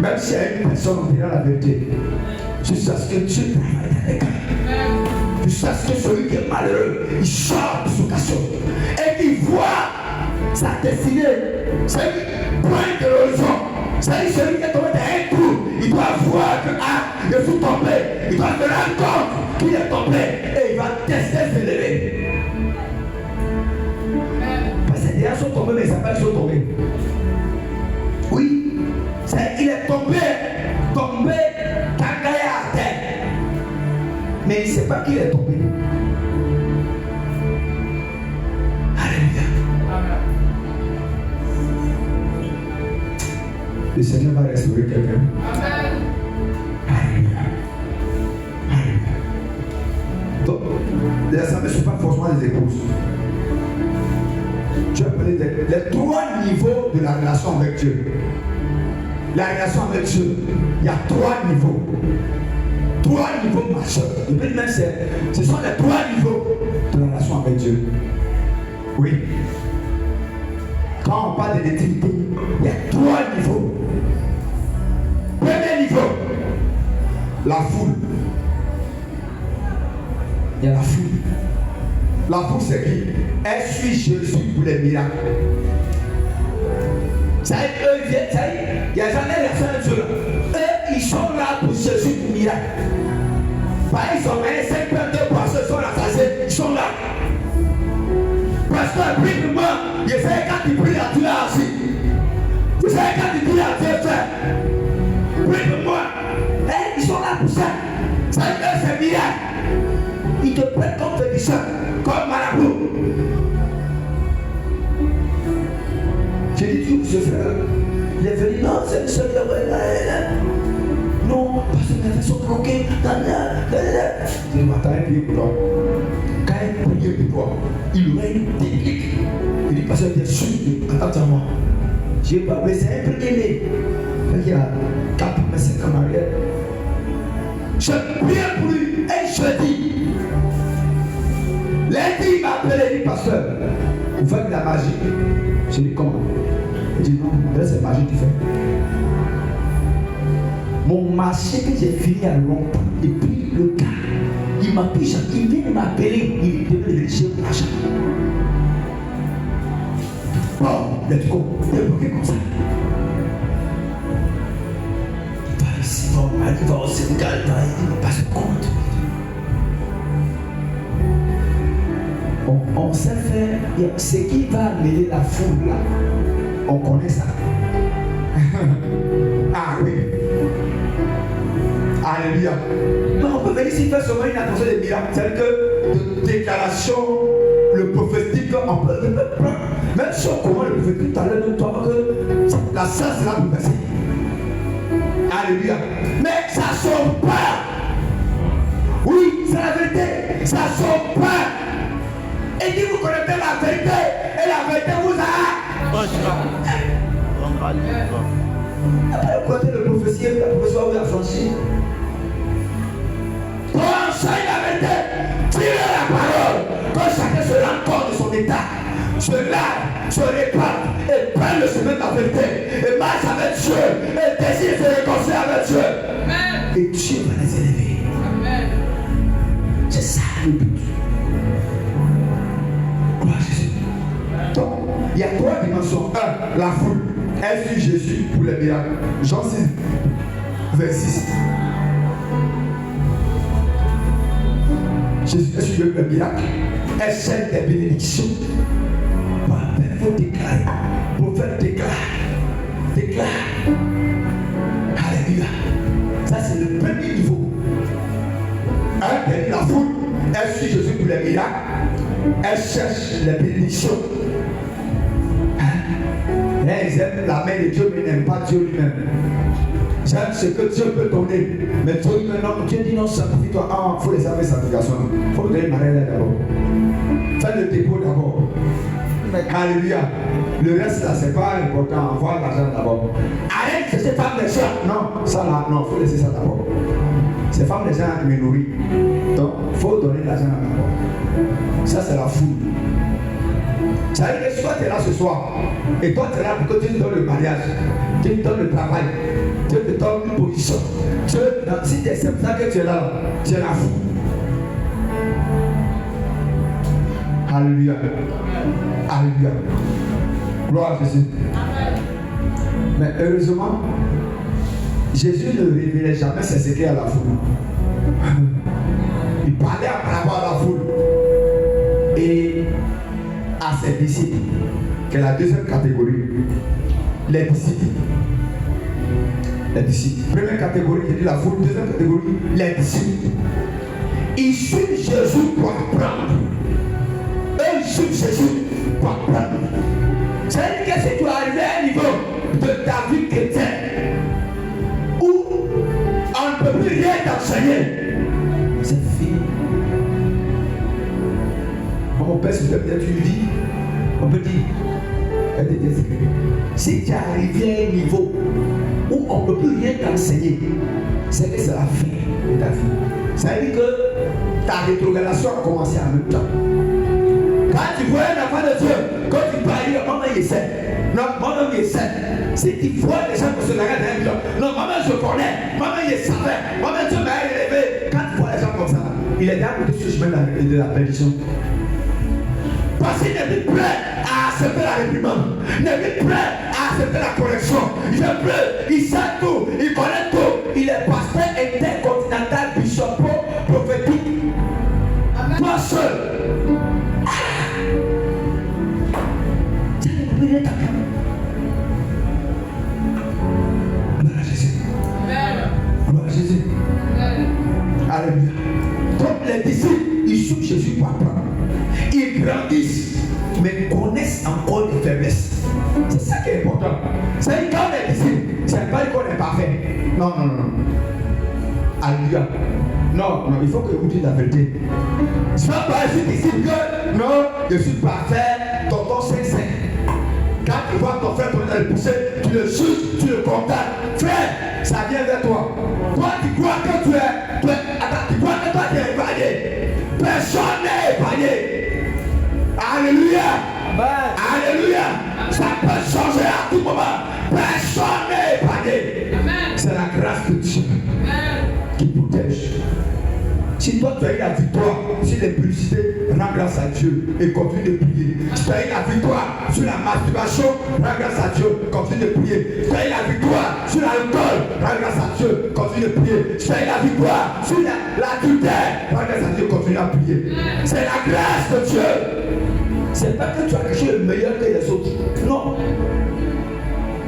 Même s'il y a une personne en disant la vérité, jusqu'à ce que Dieu travaille dans les cœurs. Jusqu'à ce que celui qui est malheureux, il sort de son cachot et qu'il voit sa destinée. C'est une pointe de l'horizon. C'est celui qui est tombé dans un trou. Il doit voir que je suis tombé. Il doit se rendre compte qu'il est tombé et il va tester se lever. Parce que les gens sont tombés, mais ils savent pas qu'ils sont tombés. Oui, il est tombé, cagaillé à terre. Mais il ne sait pas qu'il est tombé. Alléluia. Le Seigneur va restaurer quelqu'un. Alléluia. Alléluia. Donc, les assemblées ne sont pas forcément des épouses. Tu as appelé les 3 niveaux de la relation avec Dieu. La relation avec Dieu, il y a 3 niveaux. 3 niveaux majeurs. Le but même, ce sont les 3 niveaux de la relation avec Dieu. Oui. Quand on parle de l'intimité, il y a 3 niveaux. Premier niveau, la foule. Il y a la foule. La foule, c'est qui? Elle suit Jésus pour les miracles. Ça y est, eux viennent, ça y est, il n'y a jamais la fin de Dieu là. Eux, ils sont là pour Jésus pour miracle. Par exemple, ils ont 52 pasteurs sont rassasiés, ils sont là. Pasteur, prie pour moi. Je sais quand tu pries à Dieu assis. Je sais quand tu pries à Dieu frère. Prie pour moi. Ils sont là pour ça. Ça y est, c'est miracle. Ils te prennent comme féticheur, comme marabout. J'ai dit, tu ce frère, il est venu, non, c'est le seul qui a non, parce que les sont bloqués. Je dis, attends, un prier pour toi. Quand il priait pour toi, il aurait une technique. Il dit, parce que bien sûr, attends-moi. J'ai pas, mais c'est un peu aimé. Il y a 4 ou 5 ans en arrière. Je priais pour lui et je dis, lundi, il m'a appelé, il dit, pasteur, vous faites de la magie. J'ai dit, comment? Il dit, non, c'est magie que tu fais. Mon marché que j'ai fini à longtemps, et puis le gars, il m'a pris, il vient de m'appeler, il devait le chez l'argent. Bon, let's go, il est bloqué comme ça. Il va ici, il va au Sénégal, il va passer compte. On sait faire, ce qui va mêler la foule là, on connaît ça. Ah oui. Alléluia. Non, on peut venir ici faire seulement une attention des miracles. C'est-à-dire que de déclaration, le prophétique, on peut même si on commence le prophétique tout à l'heure, toi que la science là nous passer. Alléluia. Mais ça ne sauve pas. Oui, c'est la vérité. Ça ne sauve pas. Et si vous connaissez la vérité, et la vérité vous a. Après, vous connaissez le prophétie, la prophétie va vous affranchir. Enseigne la vérité, tire la parole, quand chacun se rend compte de son état, se lave, se répare et prend le chemin de la vérité, et marche avec Dieu, et décide de se réconcilier avec Dieu. Amen. Et Dieu va les élever. Amen. C'est ça le but. Gloire à Jésus. Donc, il y a 3 dimensions. 1, la foule. Elle suit Jésus pour les miracles. Jean 6, verset 6. Jésus est sur le miracle. Elle cherche des bénédictions. Il faut déclarer. Prophète déclare. Alléluia. Ça c'est le premier niveau. La foule, elle suit Jésus pour les miracles. Elle cherche les bénédictions. Ils aiment la main de Dieu, mais n'aiment pas Dieu lui-même. J'aime ce que Dieu peut donner. Mais Dieu dit non, sanctifie-toi. Ah, il faut les amener sanctification. Il faut donner ma main d'abord. Fais le dépôt d'abord. Alléluia. Le reste là, c'est pas important. Envoie l'argent d'abord. Arrête que ces femmes les gens. Non, ça là, non, il faut laisser ça d'abord. Ces femmes les gens me nourrissent. Donc, il faut donner l'argent d'abord. Ça, c'est la foule. Ça veut dire que toi tu es là ce soir et toi tu es là pour que tu donnes le mariage, tu donnes le travail, Dieu te donne une position. Dieu, si c'est ça que tu es là, tu es là fou. Alléluia. Alléluia. Gloire à Jésus. Mais heureusement, Jésus ne révélait jamais ses secrets à la foule. Il parlait à travers la foule et à ses disciples, qui est la deuxième catégorie. Les disciples. Les disciples. Première catégorie, j'ai dit la foule. Deuxième catégorie, les disciples. Ils suivent Jésus pour apprendre. Eux, ils suivent Jésus pour apprendre. C'est-à-dire que si tu es arrivé à un niveau de ta vie chrétienne où on ne peut plus rien t'enseigner, c'est fini. Mon père, si peut-être tu lui dis, on peut dire, si tu es arrivé à un niveau où on ne peut plus rien t'enseigner, c'est que c'est la fin de ta vie. Ça veut dire que ta rétrogradation a commencé en même temps. Quand tu vois un enfant de Dieu, quand tu parles, maman il essaie. Non, maman il essaie. Si tu vois des gens qui se regardent dans un job, non, maman je connais, maman il savait, maman Dieu m'a élevé. Quand tu vois les gens comme ça, il est dans le chemin de la perdition. Parce qu'il n'est plus prêt à accepter la réprimande, il n'est plus prêt à accepter la correction. Il n'est plus, il sait tout, il connaît tout. Il est pasteur intercontinental, bishop, prophétique. Toi seul. Gloire à Jésus. Gloire à Jésus. Alléluia. Donc les disciples, ils suivent Jésus pour apprendre. Ils grandissent, mais connaissent encore des faiblesses. C'est ça qui est important. C'est quand les disciples, c'est pas qu'on est parfait. Non. Alléluia. Non, il faut que vous dites la vérité. Je ne vais pas être disciple que non, je suis parfait, tonton 5-5. Quand tu vois ton frère le pousser, tu le juges, tu le condamnes. Frère, ça vient vers toi. Toi, tu crois que tu crois que toi tu es épargné. Personne n'est épargné. Alléluia. Amen. Alléluia. Ça peut changer à tout moment. Personne n'est épargné. C'est la grâce de Dieu qui protège. Si toi tu as eu la victoire sur les publicités, rends grâce à Dieu et continue de prier. Si tu as eu la victoire sur la masturbation, rends grâce à Dieu, continue de prier. Si tu as eu la victoire sur l'alcool, rends grâce à Dieu, continue de prier. Si tu as eu la victoire sur l'adultère, rends grâce à Dieu, continue à prier. C'est la grâce de Dieu. C'est pas que tu as quelque chose de meilleur que les autres. Non.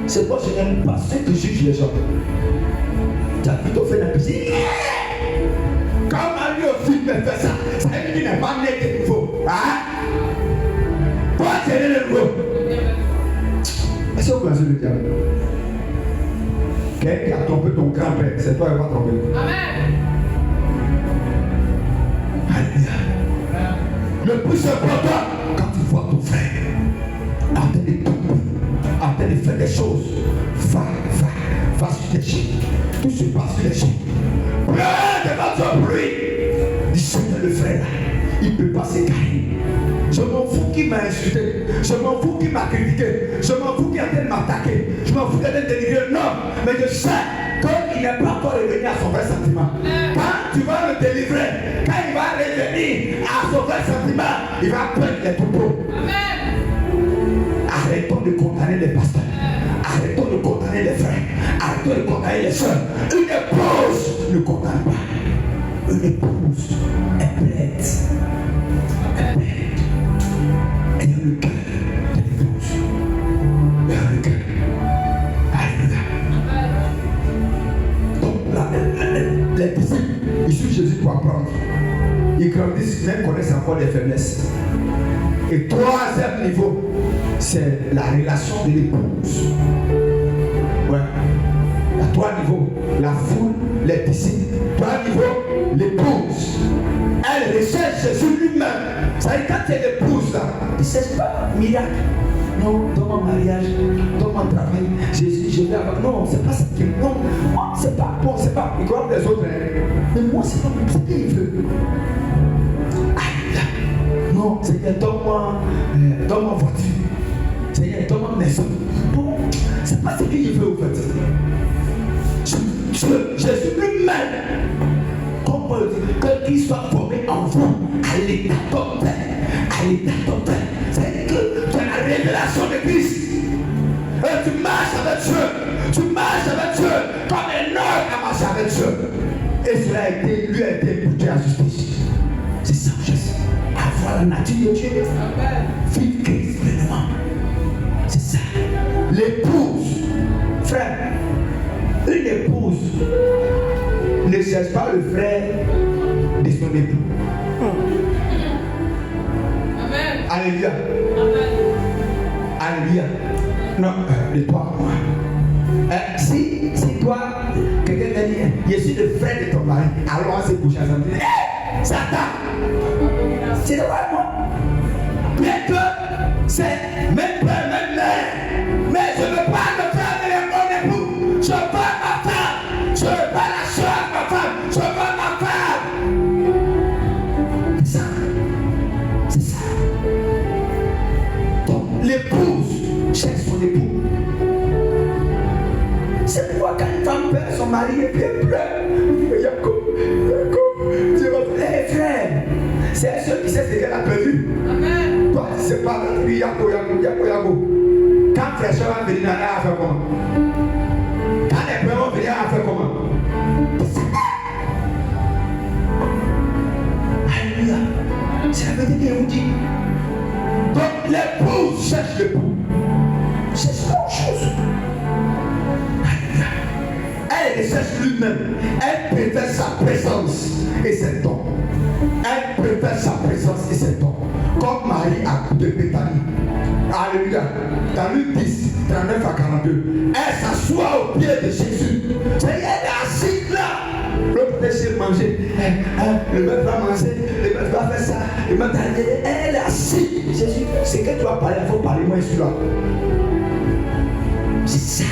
C'est moi, je n'aime pas ceux qui jugent les gens. Tu as plutôt fait la piscine. Comment lui aussi me fait ça? Ça veut dire qu'il n'est pas né de nouveau. Hein? Toi, tu es né de nouveau. Est-ce que vous connaissez le diable? Quelqu'un qui a trompé ton grand-père, c'est toi qui vas tromper. Amen. Alléluia. Le plus important, quand tu vois ton frère en train de tomber, en train de faire des choses, va sur tes chiens. Tout se passe sur les chiens. Plein devant toi, lui. Dis Seigneur, le frère, il ne peut pas s'égarer. Je m'en fous qui m'a insulté. Je m'en fous qui m'a critiqué. Je m'en fous qui a train de m'attaquer. Je m'en fous d'être délivré. Non, mais je sais qu'il n'est pas encore revenu à son vrai sentiment. Quand tu vas le délivrer, quand il va revenir à son vrai sentiment, il va prendre les propos. Arrêtons de condamner les pasteurs. Arrêtons de condamner les frères. Arrêtons de condamner les soeurs. Une épouse ne condamne pas. Une épouse, elle plaide. Elle plaide. Ayant le cœur de l'épouse. Ayant le cœur. Alléluia. Donc les disciples, ils suivent Jésus pour apprendre. Ils grandissent, même connaissent encore les faiblesses. Et troisième niveau, c'est la relation de l'épouse. Ouais. Il y a trois niveaux. La foule, les disciples. Trois niveaux, l'épouse. Elle recherche Jésus lui-même. Ça veut dire quand tu es l'épouse là, il ne cherche pas miracle. Non, dans mon mariage, dans mon travail, je vais avoir. Non, c'est pas ça qui me. Non, moi, c'est pas bon, c'est pas. Il croit les autres. Mais moi, c'est pas ce qu'il veut. Non, Seigneur, donne-moi voiture. Seigneur, donne-moi maison. Bon, c'est pas ce qu'il veut au fait. Et tu marches avec Dieu. Tu marches avec Dieu comme un homme a marché avec Dieu. Et cela lui a été imputé à justice. C'est ça, Jésus. Avoir la nature de Dieu. Vivre Christ pleinement. C'est ça. L'épouse, frère, une épouse ne cherche pas le frère de son époux. Amen. Alléluia. Amen. Alléluia. Non, de toi, moi. Si toi, quelqu'un t'a dit, je suis le frère de ton mari, alors on s'est couché ensemble. Hé, Satan! C'est de moi. Bien que c'est même père, même mère, mais je ne veux pas le frère de mon époux. Je veux ma femme. Je veux pas la soeur de ma femme. Je veux ma femme. C'est ça. C'est ça. Donc, l'épouse cherche son époux. C'est pourquoi quand une femme perd son mari et puis elle pleure. Yacoub, tu vas dire, hé frère, c'est ceux qui sait ce qu'elle a perdu. Amen. Toi, tu ne sais pas, lui, Yacoub. Quand frère soeur va venir, elle va faire comment? Quand les frères vont venir, elle va faire comment? Alléluia. C'est la vérité qu'on dit. Donc l'épouse cherche l'époux. C'est la chose. Elle recherche lui-même. Elle préfère sa présence et ses dons. Elle préfère sa présence et ses dons. Comme Marie a de Béthanie. Alléluia. Dans Luc 10, 39 à 42. Elle s'assoit au pied de Jésus. Elle est assise là. L'autre peut manger. Le maître va manger. Le maître va faire ça. Le maître va dire. Elle est assise. Jésus, c'est que tu vas parler. Il faut parler moins celui-là. C'est ça.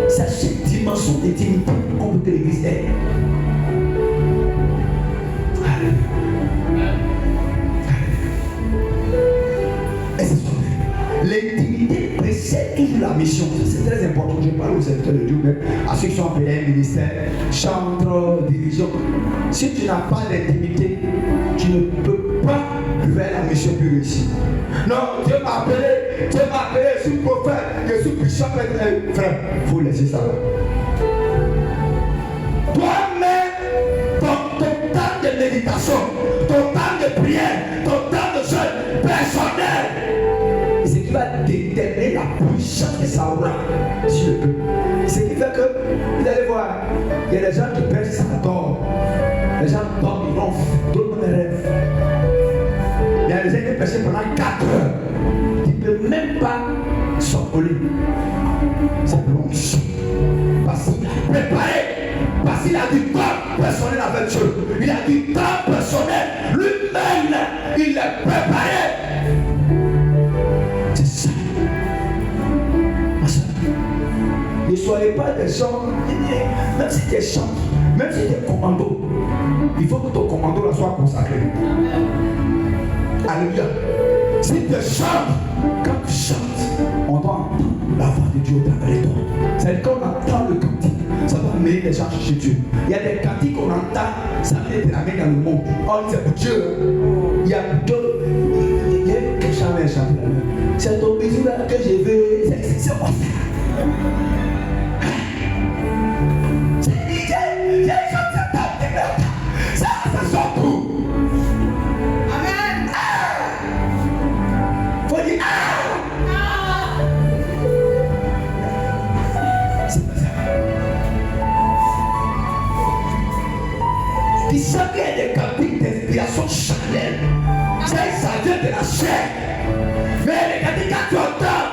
C'est cette dimension d'intimité qu'on peut que l'église est. L'intimité précède toujours la mission. C'est très important. Je parle aux serviteurs de Dieu, mais à ceux qui sont appelés à un ministère, chantre, dirigeant. Si tu n'as pas d'intimité, tu ne peux pas faire la mission plus réussie. Non, Dieu m'a appelé, je suis prophète, je suis bishop, frère, il faut laisser ça là. Toi-même, ton temps de méditation, ton temps de prière, ton temps de jeûne personnel, c'est ce qui va déterminer la puissance de sa aura sur le peuple. Ce qui fait que, vous allez voir, il y a des gens qui pêchent ça tort. Les gens dorment, ils vont d'autres des rêves. Il y a des gens qui pêchent pendant 4 heures. Ils ne peuvent même pas s'envoler. C'est blanche. Parce qu'il a préparé. Parce qu'il a du temps personnel avec Dieu. Il a du temps personnel. Lui-même, il l'a préparé. C'est ça. Ne soyez pas des gens, même si tu es chant, même si tu es commando, il faut que ton commando là soit consacré. Alléluia. Si tu chantes, quand tu chantes, on doit entendre la voix de Dieu au travers de toi. C'est quand on entend le cantique, ça va amener les gens chez Dieu. Il y a des cantiques qu'on entend, ça vient te ramener dans le monde. Oh, c'est pour Dieu. Il y a deux. Il y a quelque chose à chanter là. C'est ton bisou là que je veux. C'est moi. Ça sort tout. Amen. Faut dire c'est pas ça. Tu sens qu'il y a des cantiques d'inspiration charnelle. Ça vient de la chair. Mais les cantiques, quand tu entends,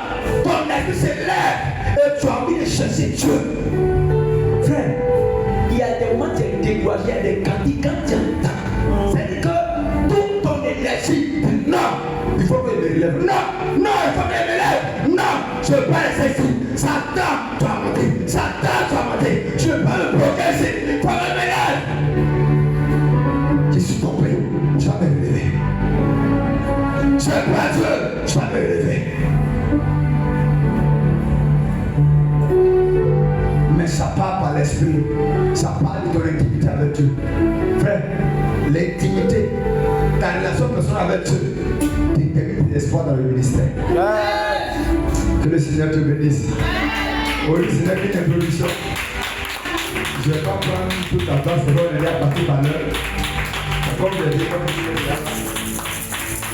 ton esprit se lève et tu as envie de chercher Dieu. Frère, il y a des moments où tu es découragé, il y a des cantiques quand tu entends. C'est-à-dire que toute ton énergie, non, il faut que je me relève. Non, il faut que je me lève. Non, je ne veux pas rester ici. Satan, tu vas monter. Satan, tu vas monter. Je ne veux pas me progresser. Il faut que je me lève. Je suis tombé. Je vais me relever. Je vais pas Dieu. Je vais me relever. Mais ça part par l'esprit. Ça part de ton intimité avec Dieu. Frère, l'intimité, ta relation personnelle avec Dieu, détermine l'espoir dans le ministère. Que le Seigneur te bénisse. Oh, le Seigneur fait une introduction. Je ne vais pas prendre toute la place, c'est bon, on est là partout à l'heure. Comme je l'ai dit, comme je l'ai dit,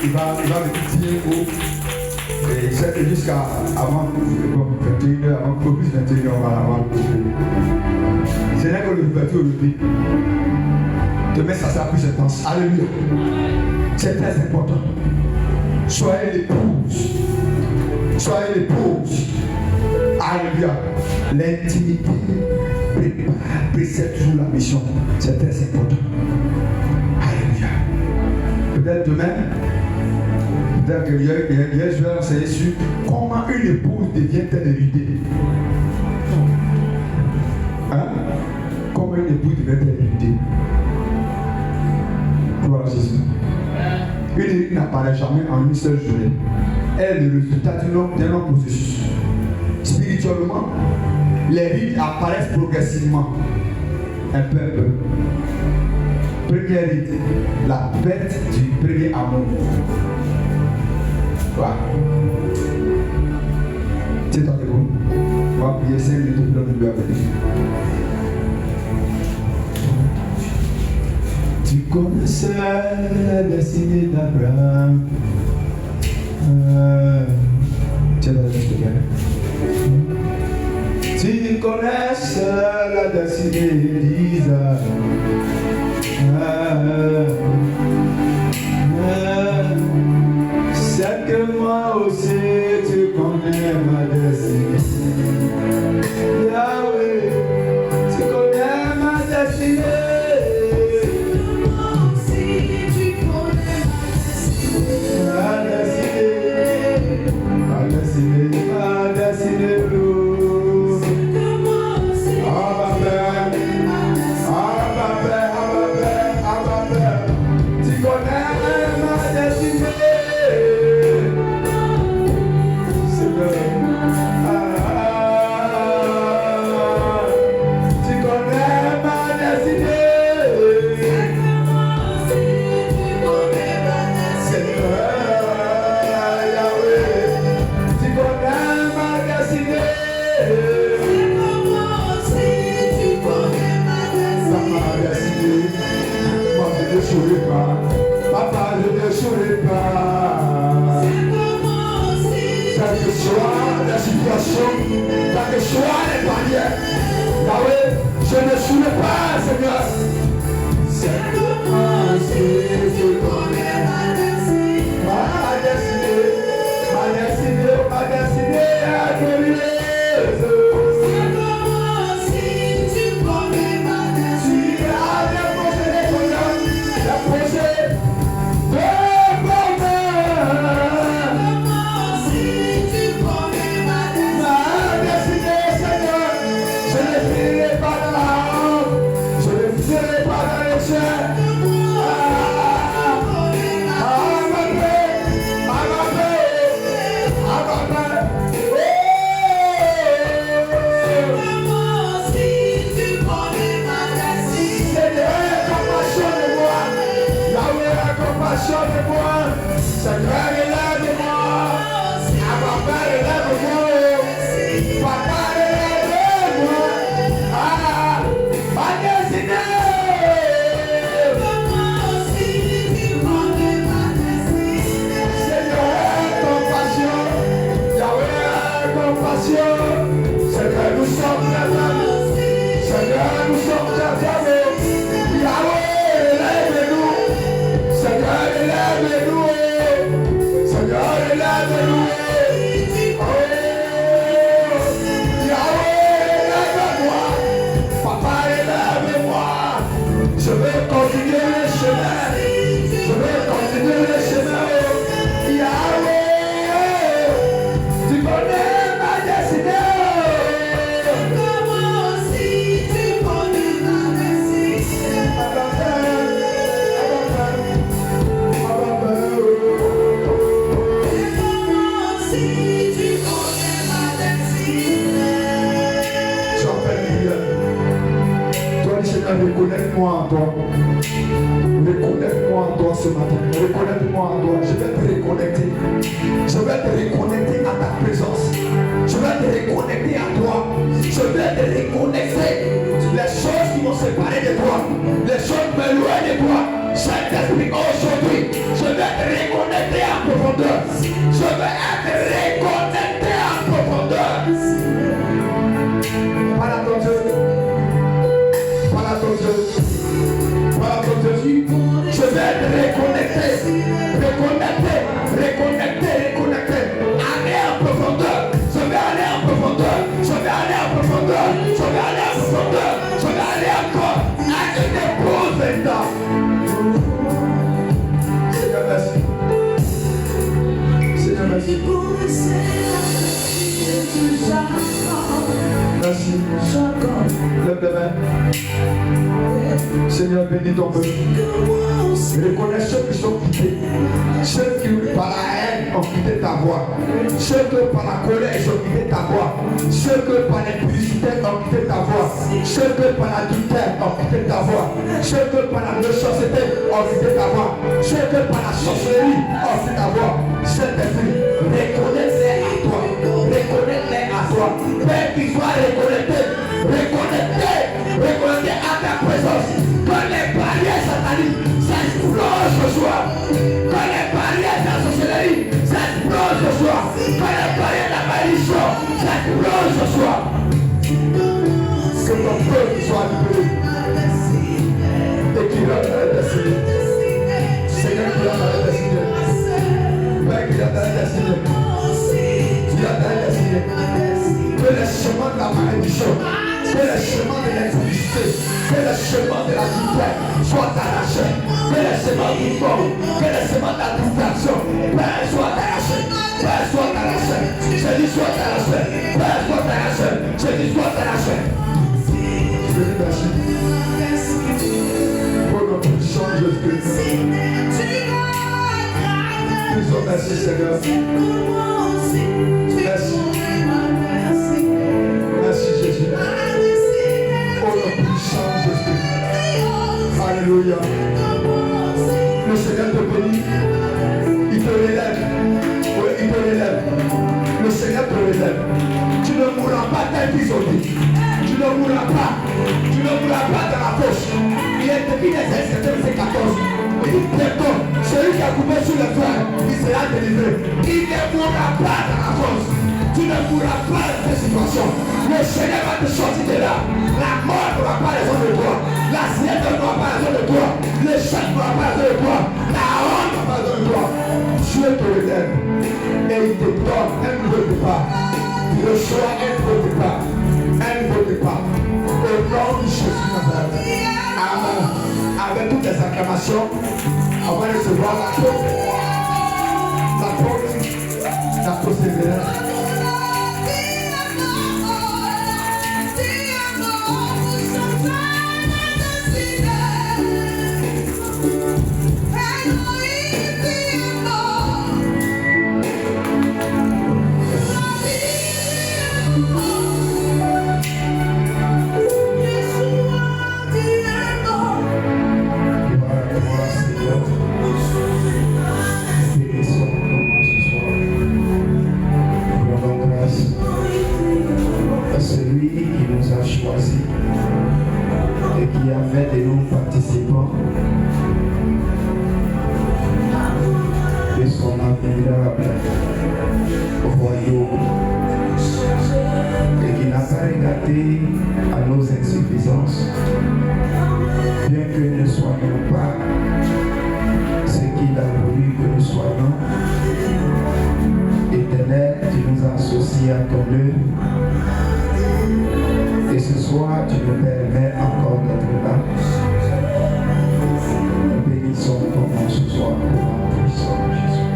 il va me dire où. Et c'est jusqu'à avant 21h, avant plus 21h, on va avoir le Seigneur, que l'ouverture aujourd'hui. Demain, ça sera plus intense. Alléluia. C'est très important. Soyez l'épouse. Soyez l'épouse. Alléluia. L'intimité précède toujours la mission. C'est très important. Alléluia. Peut-être demain, peut-être que hier, je vais enseigner sur comment une épouse devient-elle héritée. Hein? Comment une épouse devient-elle héritée? Voilà, c'est ça. Une hérite n'apparaît jamais en une seule journée. Elle est le résultat d'un long processus. Spirituellement, les rites apparaissent progressivement, un peu à peu. Première rite, la perte du premier amour. Voilà. C'est attendez-vous. On va prier 5 minutes pour le Dieu avec nous. Tu connaissais la destinée d'Abraham. Tu connaissais la destinée d'Isaac. C'est que moi aussi tu connais ma destinée. Yahweh, tu connais ma destinée. Je ne souris pas, Seigneur. C'est comment si tu connais ma destinée. Ma destinée, ma destinée, ma destinée est glorieuse. C'est comment si tu connais ma destinée. Tu as déposé les bonheurs, déposé de bonheur. C'est comment si tu connais ma destinée. Ma destinée, Seigneur, je ne finirai pas dans la honte, je ne finirai pas dans les chaînes. Chante-moi, Seigneur, élève-moi. Papa, élève-moi. Papa, élève-moi. Ah, ma destinée. Seigneur, compassion. Yahweh, compassion. Seigneur, nous sommes tes amis. Seigneur, nous sommes tes amis. Yahweh, élève-nous. Seigneur, élève-nous. Seigneur, élève-nous. Oh, Yahweh, élève-moi. Papa, élève-moi. Je veux continuer le chemin. Je veux continuer le chemin. Yahweh, tu connais ma destinée. Reconnais-moi en toi. Reconnais-moi en toi ce matin. Reconnais-moi en toi. Je vais te reconnecter. Je vais te reconnecter à ta présence. vais te reconnecter à toi. Je vais te reconnecter. Les choses qui m'ont séparé de toi, les choses m'éloignent de toi. Saint-Esprit, aujourd'hui, je vais te reconnecter en profondeur. Je vais être reconnecté en profondeur. Parle à ton Dieu. Parle à ton Dieu. Parle à ton Dieu. Je vais être reconnecté. Reconnecté. Reconnecté. Reconnecté. Aller en profondeur. Je vais aller en profondeur. Je vais aller en profondeur. Je vais aller en profondeur. Je vais aller encore. À ce dépose maintenant. Seigneur, merci. Seigneur, merci. Merci. Lève les mains. Seigneur, bénis ton peuple. Reconnais ceux qui sont quittés. Ceux qui, par la haine, ont quitté ta voix. Ceux qui, par la colère, ils ont quitté ta voix. Ceux qui, par l'impudicité, ont quitté ta voix. Ceux qui, par l'adultère, ont quitté ta voix. Ceux qui, par la méchanceté, ont quitté ta voix. Ceux qui, par la sorcellerie, ont quitté ta voix. Saint-Esprit, reconnais-les à toi. Reconnais-les à toi. Père qui soit reconnecté. Reconnecté à ta présence. Que les barrières sataniques s'explosent ce soir. Que les barrières de la sorcellerie s'explosent ce soir. Que les barrières de la malédiction s'explosent ce soir. Que ton peuple soit libéré. Et qu'il rentre dans la destinée. Seigneur, qu'il rentre dans la destinée. Père, qu'il rentre dans la destinée. Qu'il rentre dans la destinée. Que les chemins de la malédiction, que les chemins de l'injustice, que les chemins de la douleur soient arrachés, que les chemins du corps, que les chemins de la distraction, Père, soient arrachés, Père, soient arrachés, Jésus soit arraché, Père, soit arraché, Jésus soit arraché. Je te remercie pour notre puissant Jésus-Christ. Nous sommes merci, Seigneur. Merci. Merci Jésus. Oh le puissant Jésus. Alléluia. Le Seigneur te bénit. Il te relève. Oui, il te relève. Le Seigneur te relève. Tu ne mourras pas tel qu'ils ont dit. Tu ne mourras pas. Tu ne mourras pas dans la poche. Il est depuis les verset 14. Il dit bientôt, celui qui a coupé sur le frère, il sera délivré. Il ne mourra pas dans la poche. Tu ne mourras pas dans cette situation. Le Seigneur va te sortir de là. La mort n'aura pas raison de toi. La sienne n'aura pas raison de toi. Le chef n'aura pas raison de toi. La honte n'aura pas raison de toi. Dieu te relève. Et il te donne un nouveau départ. Tu reçois un nouveau départ. Un nouveau départ. Au nom de Jésus Nazareth. Amen. Avec toutes les acclamations, on va recevoir la porte. La porte. La persévérance. De nous participants de son admirable royaume et qui n'a pas regardé à nos insuffisances, bien que nous ne soyons pas ce qu'il a voulu que nous soyons. Éternel, tu nous as associés à ton œuvre. Et ce soir, tu nous permets encore d'être là. Nous bénissons ton nom ce soir pour la puissance de Jésus.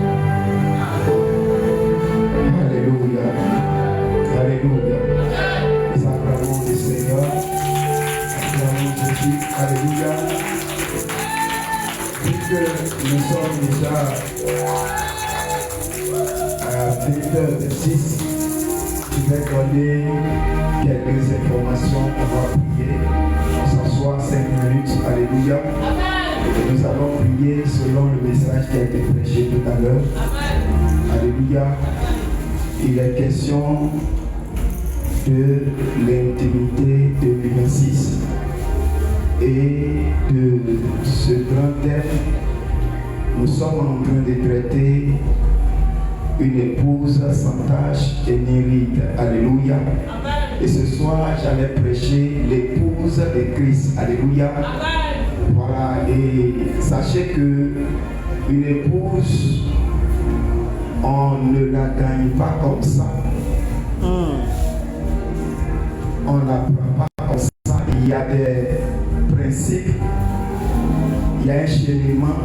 Alléluia. Alléluia. Nous acclamons le Seigneur. Acclamons Jésus. Alléluia. Puisque nous sommes déjà à 20h06, je vais donner quelques informations. On va prier. On s'assoit 5 minutes. Alléluia. Et nous allons prier selon le message qui a été prêché tout à l'heure. Alléluia. Il est question de l'intimité 2026 et de ce grand thème. Nous sommes en train de traiter une épouse sans tache et ni ride. Alléluia. Et ce soir, j'allais prêcher l'épouse de Christ. Alléluia. Voilà, et sachez que une épouse, on ne la gagne pas comme ça. On ne la prend pas comme ça. Il y a des principes, il y a un cheminement,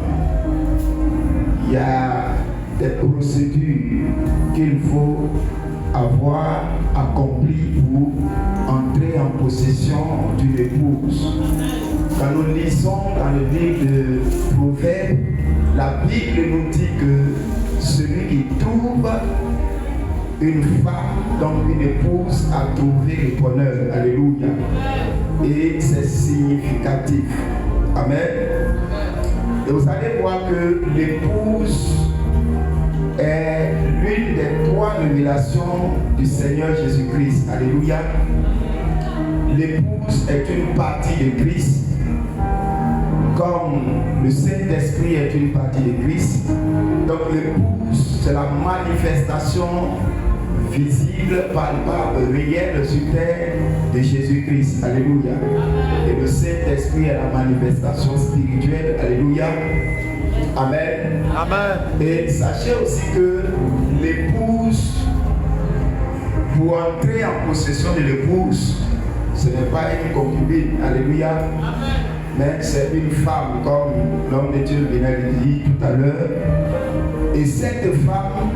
il y a des procédures qu'il faut avoir accomplies pour entrer en possession d'une épouse. Quand nous lisons dans le livre de Proverbes, la Bible nous dit que celui qui trouve une femme, donc une épouse, a trouvé le bonheur. Alléluia. Et c'est significatif. Amen. Et vous allez voir que l'épouse est l'une des 3 révélations du Seigneur Jésus-Christ. Alléluia. L'épouse est une partie de Christ, comme le Saint-Esprit est une partie de Christ. Donc l'épouse, c'est la manifestation visible, palpable, réelle sur terre de Jésus-Christ. Alléluia. Et le Saint-Esprit est la manifestation spirituelle. Alléluia. Amen. Amen. Et sachez aussi que l'épouse, pour entrer en possession de l'épouse, ce n'est pas une concubine. Alléluia. Amen. Mais c'est une femme, comme l'homme de Dieu venait de dire tout à l'heure. Et cette femme,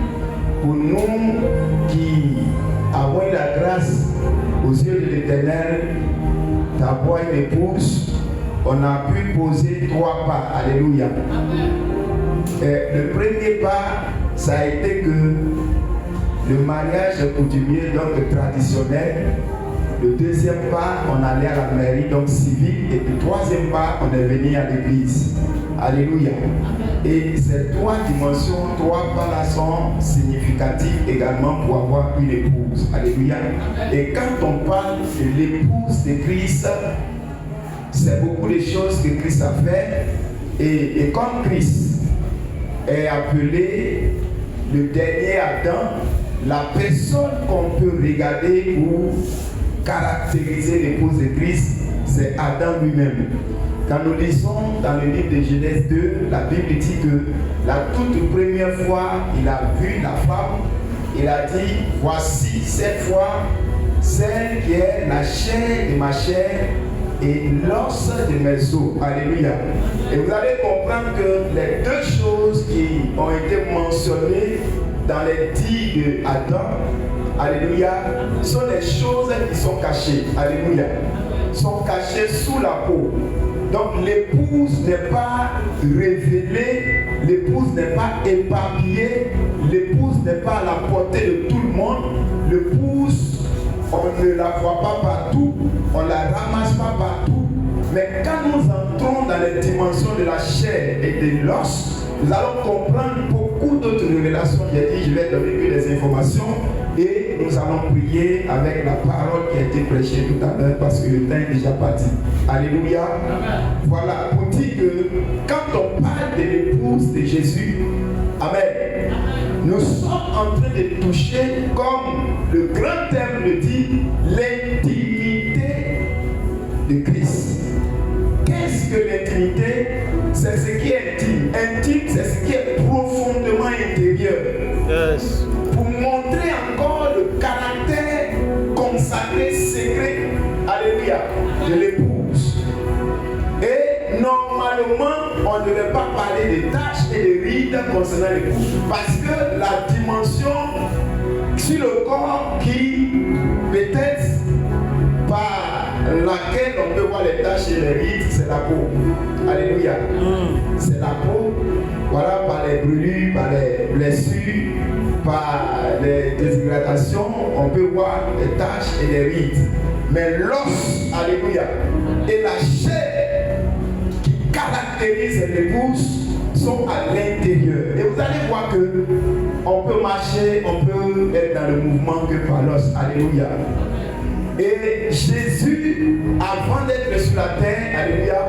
pour nous qui avons eu la grâce aux yeux de l'Éternel d'avoir une épouse, on a pu poser 3 pas. Alléluia. Et le premier pas, ça a été que le mariage coutumier, donc traditionnel. Le deuxième pas, on allait à la mairie, donc civile. Et le troisième pas, on est venu à l'église. Alléluia. Et ces 3 dimensions, 3 pas-là sont significatifs également pour avoir une épouse. Alléluia. Et quand on parle de l'épouse de Christ, c'est beaucoup de choses que Christ a fait. Et comme Christ est appelé le dernier Adam, la personne qu'on peut regarder pour caractériser l'épouse de Christ, c'est Adam lui-même. Quand nous lisons dans le livre de Genèse 2, la Bible dit que la toute première fois il a vu la femme, il a dit, voici cette fois celle qui est la chair de ma chair et l'os de mes os. Alléluia. Et vous allez comprendre que les 2 choses qui ont été mentionnées dans les dits de Adam, alléluia, sont des choses qui sont cachées. Alléluia. Sont cachées sous la peau. Donc l'épouse n'est pas révélée, l'épouse n'est pas éparpillée, l'épouse n'est pas à la portée de tout le monde. L'épouse, on ne la voit pas partout, on ne la ramasse pas partout. Mais quand nous entrons dans les dimensions de la chair et de l'os, nous allons comprendre beaucoup d'autres révélations. J'ai dit, je vais donner que des informations et nous allons prier avec la parole qui a été prêchée tout à l'heure parce que le temps est déjà parti. Alléluia. Amen. Voilà, pour dire que quand on parle de l'épouse de Jésus, amen, nous sommes en train de toucher, comme le grand thème le dit, l'intimité de Christ. Qu'est-ce que l'intimité? C'est ce qui est intime. Intime, c'est ce qui est profondément intérieur. Yes. Pour montrer encore le caractère consacré, secret, alléluia, de l'épouse. Et normalement, on ne devait pas parler de taches et de rides concernant l'épouse. Parce que la dimension sur le corps qui peut-être par laquelle on peut voir les taches et les rides, c'est la peau. Alléluia. C'est la peau. Voilà, par les brûlures, par les blessures, par les déshydratations, on peut voir les taches et les rides. Mais l'os, alléluia, et la chair qui caractérise l'épouse sont à l'intérieur. Et vous allez voir que on peut marcher, on peut être dans le mouvement que par l'os. Alléluia. Et Jésus, avant d'être sur la terre, alléluia,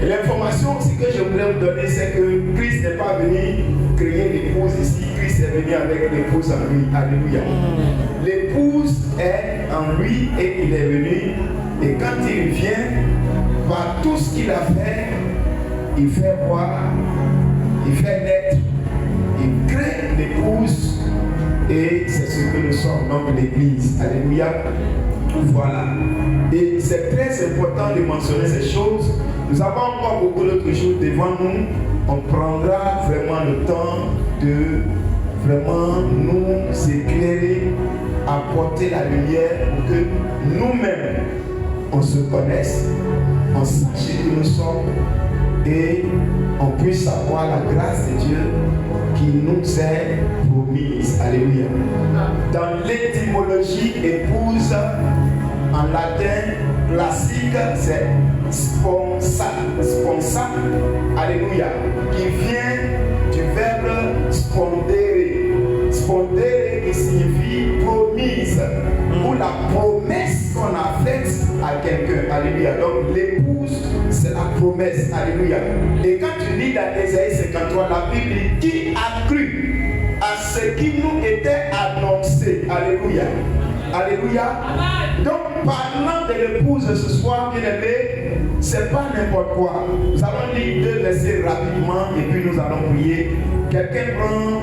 et l'information aussi que je voulais vous donner, c'est que Christ n'est pas venu créer l'épouse ici, Christ est venu avec l'épouse en lui, alléluia. L'épouse est en lui et il est venu, et quand il vient, par tout ce qu'il a fait, il fait voir, il fait naître, il crée l'épouse, et c'est ce que nous sommes, donc l'église, alléluia. Voilà. Et c'est très important de mentionner ces choses. Nous avons encore beaucoup d'autres choses devant nous. On prendra vraiment le temps de vraiment nous éclairer, apporter la lumière pour que nous-mêmes, on se connaisse, on sache qui nous sommes et on puisse avoir la grâce de Dieu qui nous est promise. Alléluia. Dans l'étymologie épouse, en latin classique, c'est sponsa, alléluia, qui vient du verbe spondere. Spondere qui signifie promise, ou la promesse qu'on a faite à quelqu'un. Alléluia. Donc l'épouse, c'est la promesse. Alléluia. Et quand tu lis dans Ésaïe 53, la Bible dit qui a cru à ce qui nous était annoncé. Alléluia. Alléluia. Donc, parlant de l'épouse ce soir, bien aimé, c'est pas n'importe quoi. Nous allons lire 2 versets rapidement et puis nous allons prier. Quelqu'un prend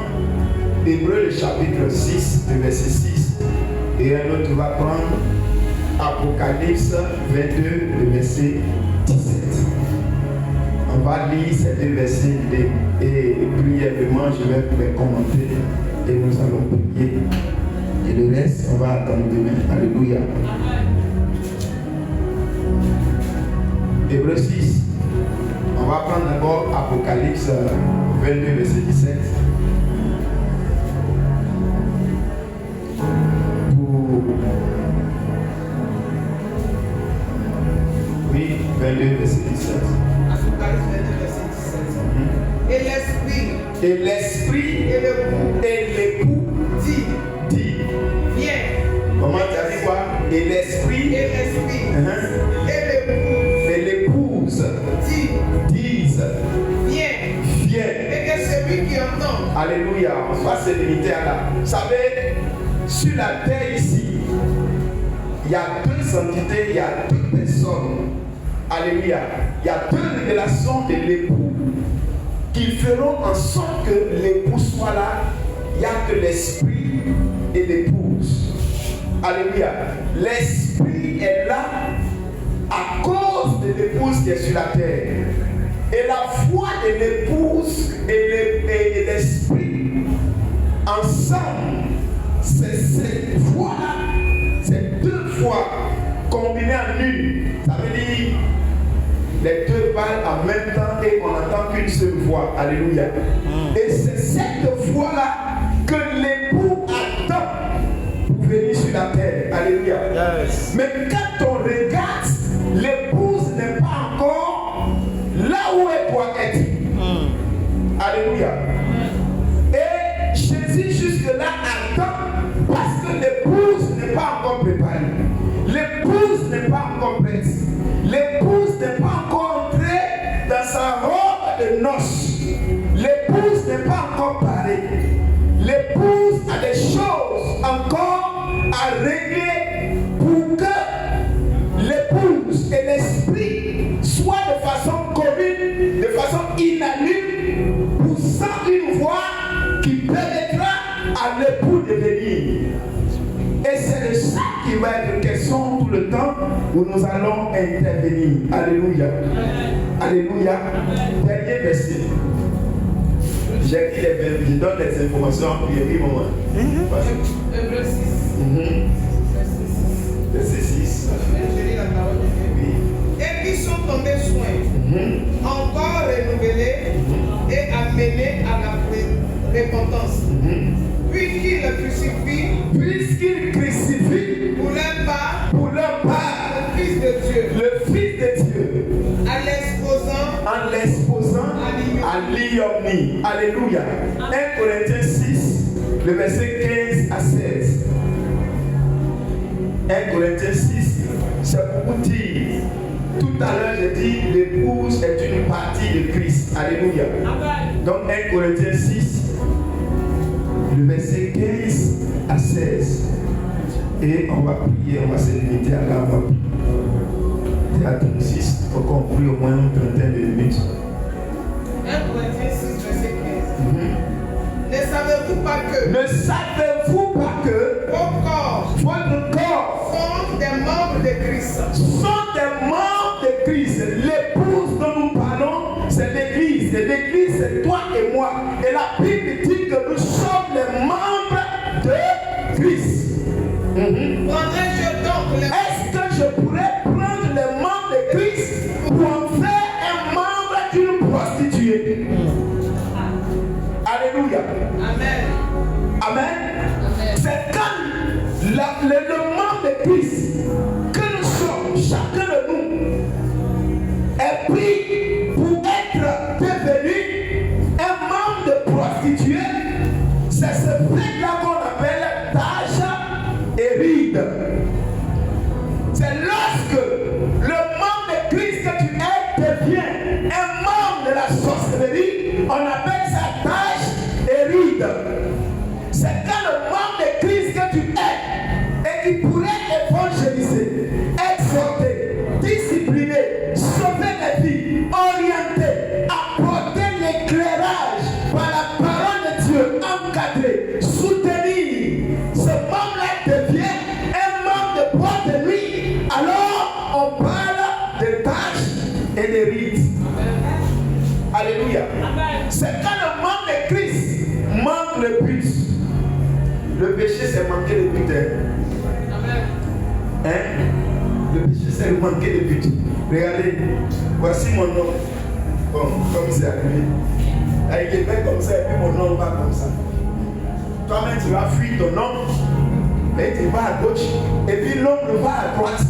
Hébreux le chapitre 6, le verset 6, et un autre va prendre Apocalypse 22, le verset 17. On va lire ces 2 versets et brièvement je vais les commenter et nous allons prier. Et le reste, on va attendre demain. Alléluia. Hébreux 6. On va prendre d'abord Apocalypse 22, verset 17. Oui, 22, verset 17. Apocalypse 22, verset 17. Et l'esprit Et l'époux dit, viens. Comment tu as dit quoi? Et l'esprit et l'épouse disent viens. viens. Et que celui qui entend, Alléluia. On va se limiter à là. Vous savez, sur la terre ici, il y a 2 entités, il y a 2 personnes. Alléluia. Il y a 2 révélations de l'époux qui feront en sorte que l'époux soit là. Il n'y a que l'esprit et l'épouse. Alléluia. L'esprit est là à cause de l'épouse qui est sur la terre. Et la foi de l'épouse et l'esprit ensemble, c'est cette foi-là, c'est 2 fois combinées en une. Ça veut dire les 2 parlent en même temps et on n'entend qu'une seule voix. Alléluia. Et c'est cette foi-là que l'époux attend pour venir sur la terre. Alléluia. Yes. Mais quand on regarde, l'épouse n'est pas encore là où elle doit être. Alléluia. Et Jésus jusque-là attend parce que l'épouse n'est pas encore préparée. L'épouse n'est pas encore prête. L'épouse n'est pas encore entrée dans sa robe de noces. L'épouse n'est pas encore parée. L'épouse a des choses encore à régler pour que l'épouse et l'esprit soient de façon commune, de façon unanime, poussant une voix qui permettra à l'époux de venir. Et c'est de ça qui va être question tout le temps où nous allons intervenir. Alléluia. Alléluia. Dernier verset. J'ai dit les verbes, je donne les informations en prière. Moment. Hébreux 6. Verset 6. Je lis la parole de Dieu. Oui. Et qui sont tombés soins, encore renouvelés et amenés à la repentance. Puisqu'ils le crucifient pour leur part le Fils de Dieu, en l'exposant à l'ignominie. Alléluia. 1 Corinthiens 6, le verset 15 à 16. 1 Corinthiens 6, c'est pour vous dire. Tout à l'heure, j'ai dit l'épouse est une partie de Christ. Alléluia. Donc 1 Corinthiens 6, le verset 15 à 16. Et on va prier, on va se limiter à la voix. Théâtre 6, il faut qu'on prie au moins une trentaine de minutes. 1 Corinthiens 6, verset 15. Ne savez-vous pas que votre corps sont des membres de Christ? Sont des membres de Christ. L'épouse dont nous parlons, c'est l'Église. Et l'Église, c'est toi et moi. Et la Bible dit que nous sommes les membres de Christ. Prendrais-je donc les... Est-ce que je pourrais prendre les membres de Christ pour en faire un membre d'une prostituée? Alléluia. Amen. Amen. C'est quand le membre de Christ que nous sommes, chacun de nous, est pris pour être devenu un membre de prostituée. C'est ce fait-là qu'on appelle tache et ride. C'est lorsque le membre de Christ que tu es devient un membre de la sorcellerie, on appelle ça tache et ride. C'est quand le membre de Christ que tu es et qui pourrait évangéliser, exhorter, discipliner, sauver les vies, orienter, apporter l'éclairage par la parole de Dieu, encadrer, soutenir. Ce membre-là devient un membre de porte de nuit. Alors on parle de tâches et de rites. Alléluia. C'est quand le membre de Christ manque le but. Le péché, c'est manquer de but. Hein? Le péché, c'est manquer de but. Regardez, voici mon nom. Bon, comme c'est arrivé. Avec les mains comme ça, et puis mon nom va comme ça. Toi-même, tu vas fuir ton nom. Et tu vas à gauche. Et puis l'ombre va à droite.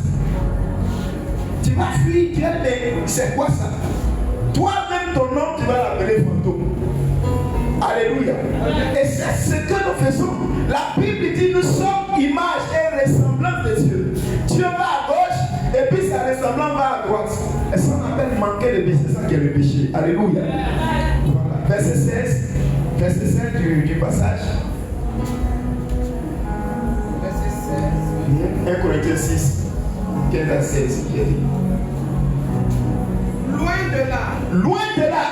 Tu vas fuir, tu vas mais c'est quoi ça? Toi-même, ton nom, tu vas l'appeler fantôme. Alléluia. Et c'est ce que nous faisons. La Bible dit nous sommes image et ressemblance de Dieu. Dieu va à gauche et puis sa ressemblance va à droite. Et ça on appelle manquer de péché. C'est ça qui est le péché. Alléluia. Voilà. Verset 16. Verset 5 du passage. Verset 16. 1 Corinthiens 6. 15 à 16. Loin de là. Loin de là.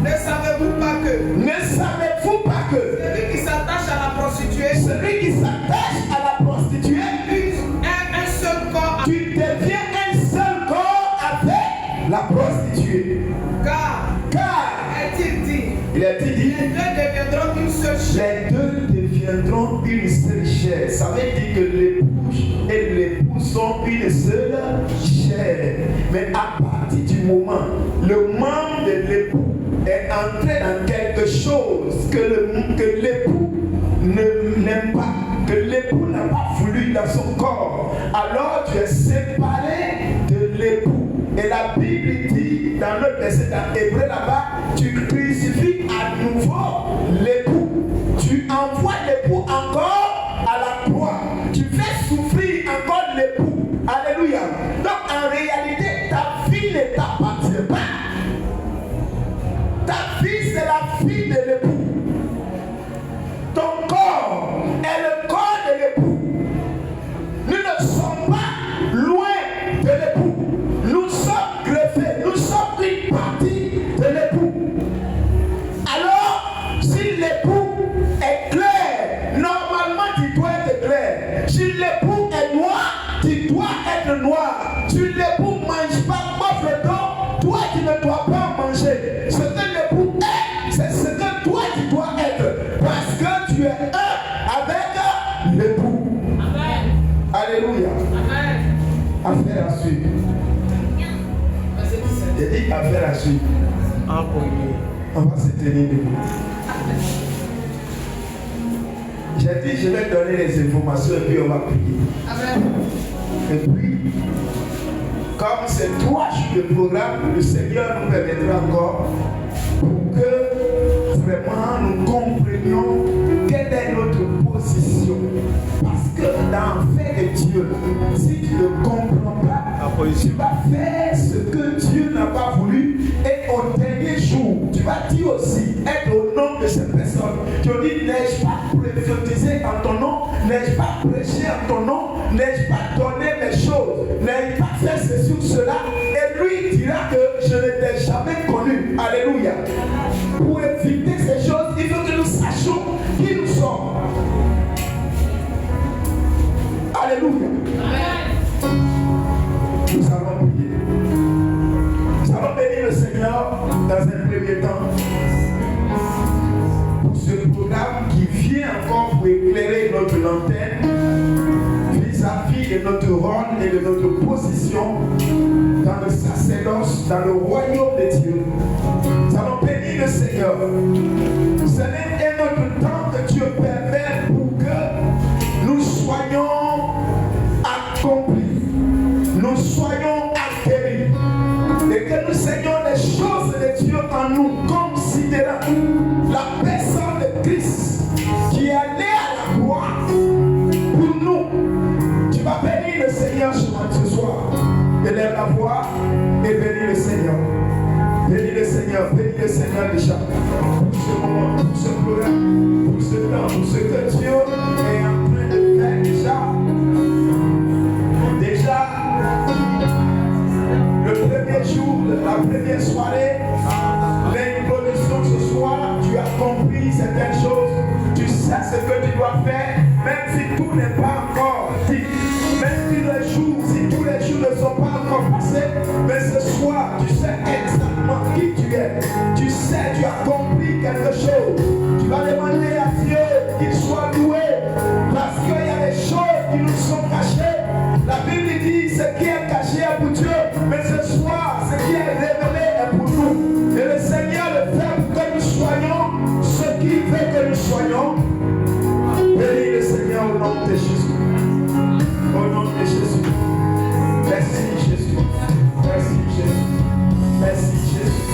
Ne savez-vous pas que celui qui s'attache à la prostituée, un seul corps, tu deviens un seul corps avec la prostituée. Car est-il dit, il a dit, les deux deviendront une seule chair. Les deux deviendront une seule chair. Ça veut dire que l'épouse et l'époux sont une seule chair. Mais à partir du moment, le membre de l'époux est entré dans quelque chose que l'époux n'aime pas, que l'époux n'a pas voulu dans son corps, alors tu es séparé de l'époux. Et la Bible dit dans le verset dans Hébreu là-bas, tu crucifies à nouveau l'époux. Tu envoies l'époux encore à la croix. Tu fais souffrir encore l'époux. Alléluia. Donc en réalité, ta vie ne t'appartient pas. Ta vie, c'est la vie de l'époux. Ton corps est le corps de l'époux. Nous ne sommes pas loin de l'époux. Nous sommes greffés. Nous sommes une partie de l'époux. Alors, si l'époux est clair, normalement tu dois être clair. Si l'époux est noir, tu dois être noir. Si l'époux ne mange pas bof le dos, toi tu ne dois pas manger. Ce que l'époux est, c'est ce que toi tu dois être. Parce que tu es un avec l'époux. Amen. Alléluia. Amen. Affaire à suivre. J'ai dit affaire à suivre. On va se tenir debout. J'ai dit je vais donner les informations et puis on va prier. Amen. Et puis, comme c'est 3 jours de programme, le Seigneur nous permettra encore pour que vraiment nous comprenions quelle est notre position. Parce que d'enfer de Dieu, si tu ne comprends pas, tu vas faire ce que Dieu n'a pas voulu et au dernier jour, tu vas dire aussi, être au nom de cette personne. Tu vas dire, n'ai-je pas prophétisé en ton nom, n'ai-je pas prêché en ton nom, n'ai-je pas donné mes choses, n'ai-je pas fait ceci ou cela, et lui dira que je ne t'ai jamais connu. Alléluia. Pour éviter ces choses, il faut que nous sachions qui nous sommes. Alléluia. Nous allons prier. Nous allons bénir le Seigneur dans un premier temps pour ce programme qui vient encore pour éclairer notre lanterne vis-à-vis de notre rôle et de notre position dans le sacerdoce, dans le royaume de Dieu. Nous allons bénir le Seigneur. Ce n'est notre temps que Dieu permet pour que nous soyons accomplis, nous soyons acquéris et que nous ayons les choses de Dieu en nous, considérant la personne de Christ qui est allé à la croix pour nous. Tu vas bénir le Seigneur ce soir. Élève la voix et bénis le Seigneur. Bénis le Seigneur déjà. Pour ce moment, pour ce programme, pour ce temps, pour ce que Dieu est en train de faire déjà. Déjà, le premier jour, la première soirée, l'introduction ce soir, tu as compris certaines choses. Tu sais ce que tu dois faire, même si tout n'est pas encore dit. Même si tous les jours ne sont pas encore passés, mais ce soir, tu sais exactement qui tu es. Tu sais, tu as compris quelque chose. Tu vas demander à Dieu qu'il soit loué, parce qu'il y a des choses qui nous sont cachées. La Bible dit ce qui est caché est pour Dieu, mais ce soir, ce qui est révélé est pour nous. Et le Seigneur le fait pour que nous soyons ce qu'il veut que nous soyons. Bénis le Seigneur au nom de Jésus. Au nom de Jésus. Merci Jésus. Merci Jésus. Merci Jésus.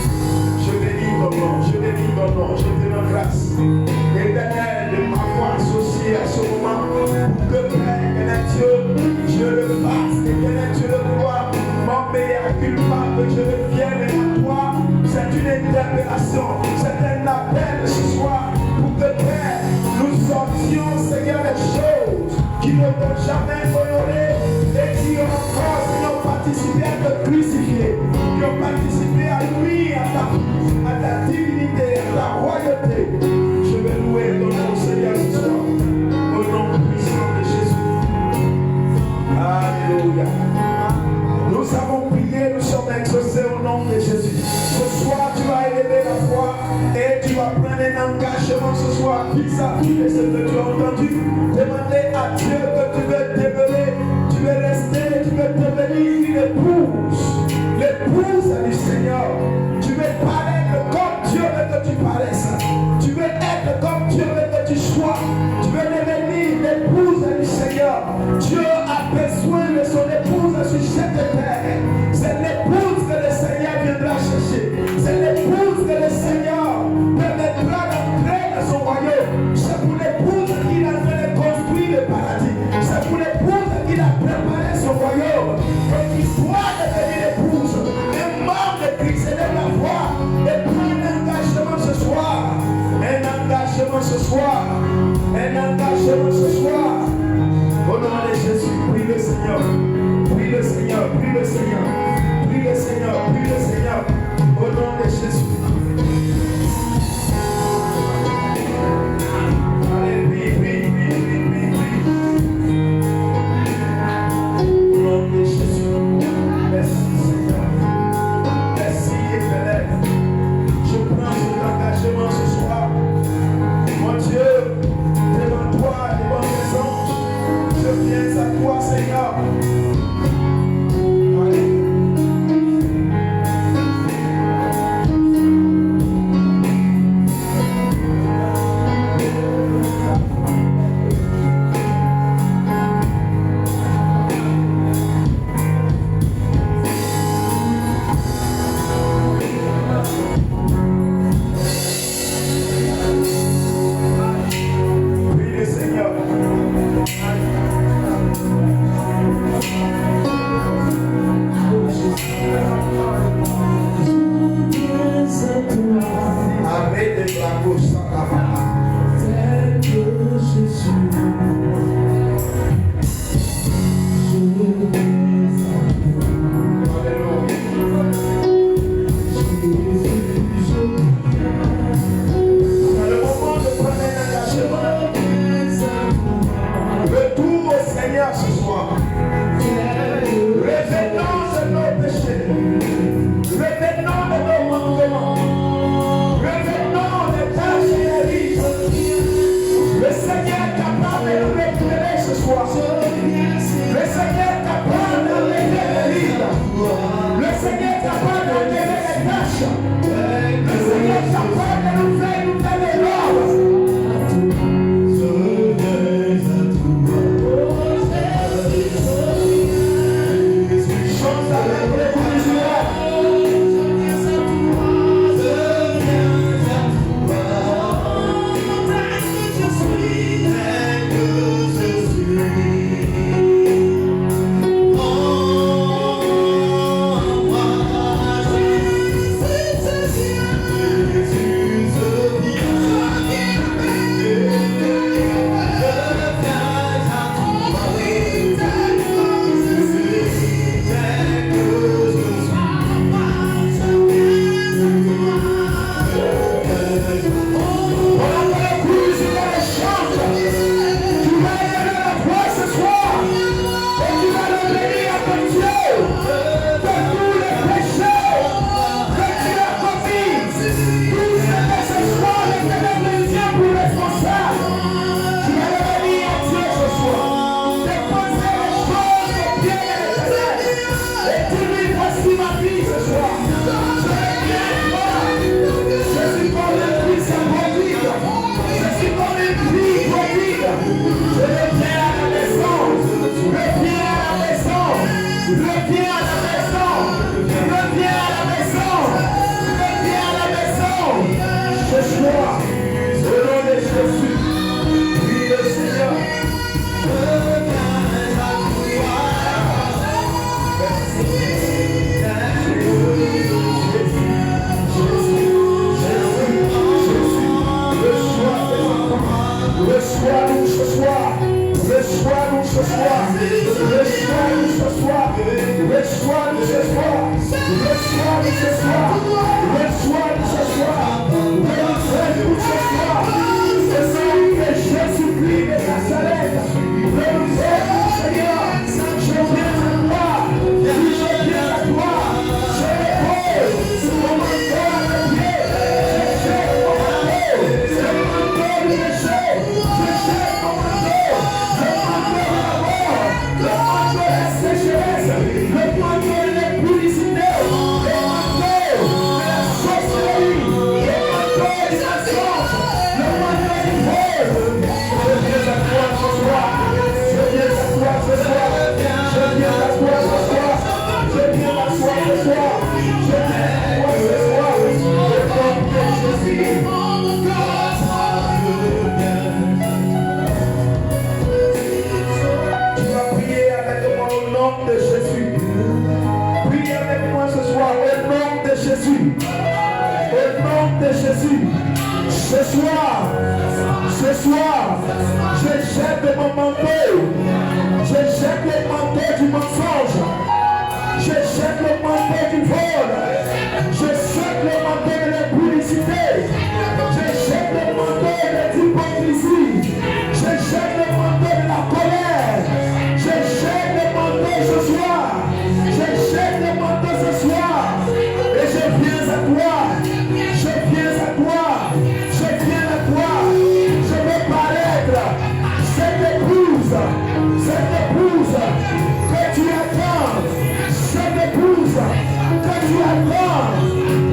Je bénis ton nom. Je bénis ton nom. Je te rends grâce. Éternel, de m'avoir associé à ce moment pour que Père, éternel Dieu, je le fasse. Éternel Dieu, le vois. Mon meilleur culpa que je revienne à toi. C'est une interpellation. C'est un appel ce soir pour que Père, nous sortions, Seigneur, les choses qui ne t'ont jamais honoré et qui ont participé à te crucifier, qui ont participé à lui, à ta divinité, à ta royauté. Je vais louer ton nom, Seigneur, ce soir, au nom puissant de Jésus. Alléluia. Nous avons prié, nous sommes exaucés au nom de Jésus. Ce soir, tu vas élever la foi et tu vas prendre un engagement ce soir vis-à-vis de ce que tu as entendu. Demander à Dieu que tu veux développer, tu veux rester, tu veux devenir une épouse, l'épouse du Seigneur. Tu veux paraître comme Dieu veut que tu paraisses. Tu veux être comme Dieu veut que tu sois. Tu veux devenir l'épouse du Seigneur. Dieu a besoin de son épouse sur cette terre. C'est l'épouse que le Seigneur viendra chercher. C'est l'épouse que le Seigneur permettra d'entrer dans son royaume. C'est pour l'épouse qu'il a fait de construire le paradis. C'est pour l'épouse qu'il a préparé son royaume. Et qui doit devenir l'épouse. Un membre de Christ, élève la voix et prend un engagement ce soir. Un engagement ce soir. Un engagement ce soir. Au nom de Jésus, prie le Seigneur. Prie le Seigneur, prie le Seigneur. Prie le Seigneur, prie le Seigneur. Au nom de Jésus. Allez, prie, prie, prie, prie, prie. Au nom de Jésus. Merci Seigneur. Merci Éternel. Je prends cet engagement ce soir. Mon Dieu, devant toi, devant tes anges, je viens à toi Seigneur. Allez. Reviens à la maison. Reviens à la maison. Reviens à la maison. Ce soir, au nom de Jésus, prie le Seigneur. Reçois-nous ce soir. Reçois-nous ce soir. Reçois-nous ce soir. Reçois-nous ce soir. Reçois-nous ce soir. Reçois-nous ce soir. Reçois-nous ce soir. Ce sang de Jésus-Christ de Nazareth. Reçois-nous, Seigneur. Je viens à toi. Je viens à toi. Je repose mon manteau à tes pieds. Je jette mon manteau. C'est mon manteau de péché. Je jette mon manteau. Le manteau de la mort. Le manteau de la sécheresse. Le manteau de l'impudicité. Le manteau de la sorcellerie. Le manteau de la science. Le manteau du vol. Je viens à toi ce soir. Je viens à toi ce soir. Je viens à toi ce soir. Je viens à toi ce soir. Je viens à toi ce soir. Je porte Jésus. Tu vas prier avec moi au nom de Jésus. Prie avec moi ce soir au nom de Jésus. Au nom de Jésus. Ce soir, je jette mon manteau. Je jette le manteau du mensonge. Je jette le manteau du vol. Je jette le manteau de l'impudicité. Je jette le manteau de l'hypocrisie. Je jette le manteau de la colère. Je jette le manteau ce soir. Je jette le manteau ce soir. Et je viens à toi. Je viens à toi. Je viens à toi. Je veux paraître. Cette épouse que tu attends. Cette épouse que tu attends.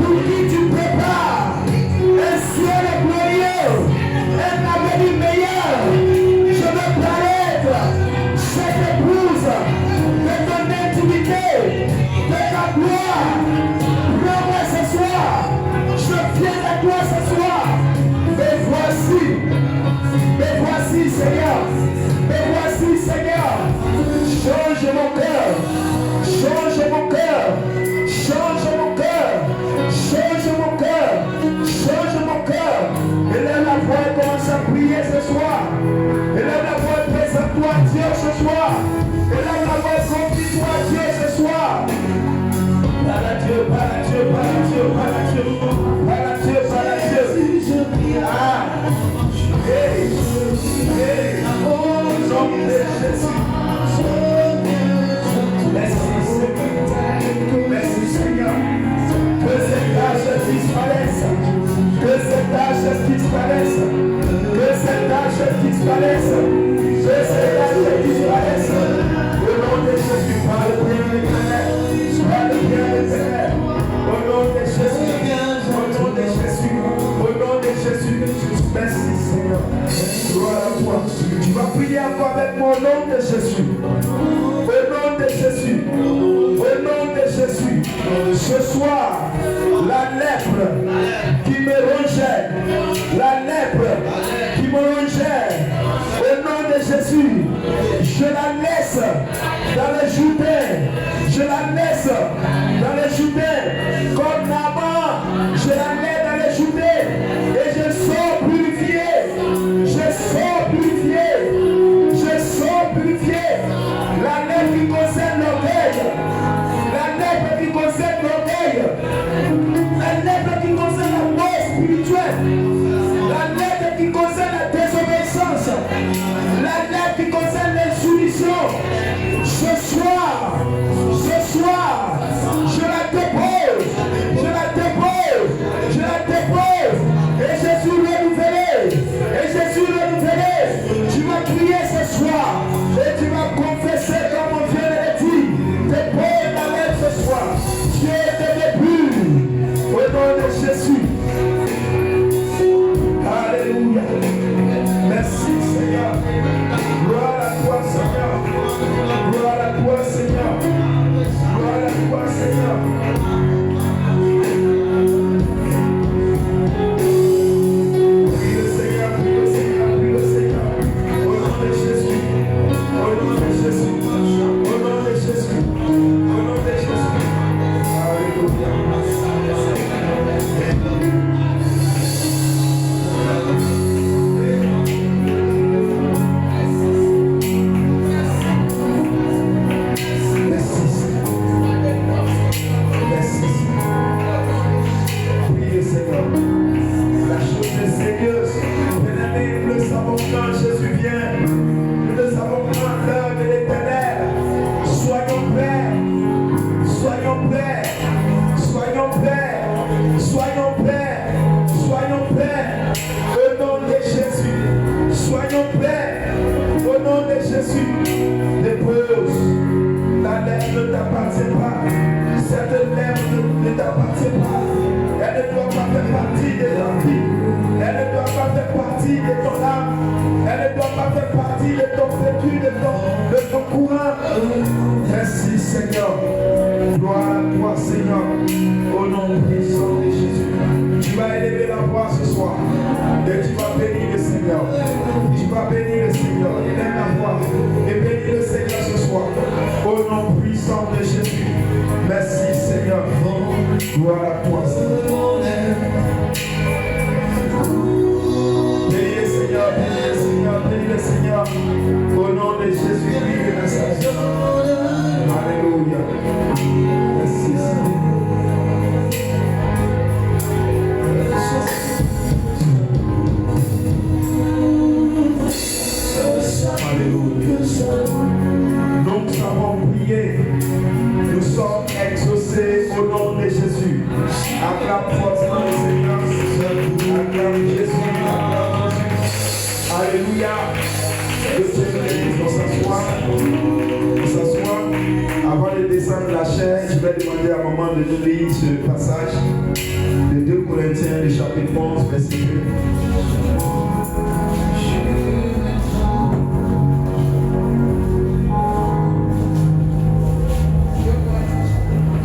Pour qui tu prépares un ciel glorieux. Un avenir meilleur. Je veux paraître. Cette épouse de ton intimité. De ta gloire. Prends-moi ce soir. Je viens à toi ce soir. Mais voici, Seigneur. Mais voici, Seigneur. Change mon cœur. Change mon cœur. Change mon cœur. Change mon cœur. Change mon cœur. Élève la voix et commence à prier ce soir. Élève la voix et présente-toi à Dieu ce soir. Élève la voix et confie-toi à Dieu ce soir. Parle à Dieu, parle à Dieu, parle à Dieu, parle à Dieu. Parle à Dieu, parle à Dieu. Ah. Hey, hey, au nom de Jésus. Merci Seigneur. Que cette tâche disparaisse. Que cette tâche disparaisse. Que cette tâche disparaisse. Que cette tâche disparaisse. Au nom de Jésus, parle bien l'Éternel. Parle bien l'Éternel. Au nom de Jésus. Au nom de Jésus. Au nom de Jésus. Merci Seigneur. Gloire à toi. Tu vas prier encore avec moi au nom de Jésus. Au nom de Jésus. Au nom de Jésus. Ce soir, la lèpre qui me rongeait. La lèpre qui me rongeait. Au nom de Jésus. Je la laisse dans le Jourdain. Je la laisse dans le Jourdain. Comme Naaman, je la laisse dans le Jourdain. Et je sors purifié. Je sors purifié. Je sors purifié. La lèpre qui concerne l'orgueil. La lèpre qui concerne l'orgueil. La lèpre qui concerne la mort spirituelle. La lèpre qui concerne la désobéissance. La lèpre qui concerne l'insoumission. Ce soir, je la dépose. Je la dépose. Je la dépose. Et je suis renouvelé. Et je suis renouvelé. Tu vas crier ce soir. Et tu vas confesser comme on vient de le dire. Dépose ta main ce soir. Dieu Jésus, dépose. La lèvre ne t'appartient pas. Cette lèvre ne t'appartient pas. Elle ne doit pas faire partie de ta vie. Elle ne doit pas faire partie de ton âme. Elle ne doit pas faire partie de ton vécu, de ton courant. Merci Seigneur. Gloire à toi Seignur. Au nom puissant de Jésus. Tu vas élever la voix ce soir. Et tu vas bénir le Seigneur. Tu vas bénir le Seigneur. Élève la voix. Et bénis le Seigneur ce soir. Au nom puissant de Jésus. Merci Seigneur. Gloire à toi Seigneur. Bénis le Seigneur, bénis le Seigneur, bénis le Seigneur. Au nom de Jésus-Christ de Nazareth. Alléluia. Merci Seigneur. Alléluia. Nous avons prié. Nous sommes exaucés au nom de Jésus. Acclame fortement le Seigneur. Acclame Jésus. Alléluia. Le Seigneur pour s'asseoir. Avant de descendre la chair, je vais demander à maman de nous lire ce passage de 2 Corinthiens, le chapitre 11, verset 2.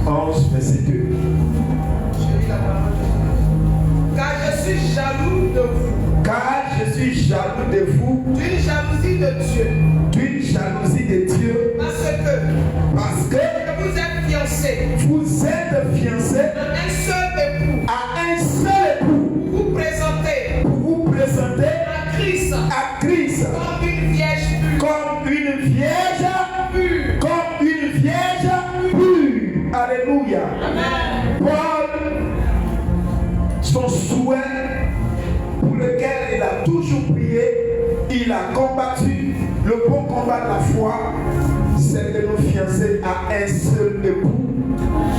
11, verset 2. Car je suis jaloux de vous. Car je suis jaloux de vous. D'une jalousie de Dieu. D'une jalousie de Dieu. Parce que vous êtes fiancés. Vous êtes fiancés À un seul époux. à un seul époux. Vous présentez Pour vous présenter à Christ à Christ comme une vierge pure. comme une vierge Pure. comme une vierge pure. Alléluia. Amen. Paul, son souhait pour lequel il a toujours prié, il a combattu le bon combat de la foi, c'est de nous fiancer à un seul époux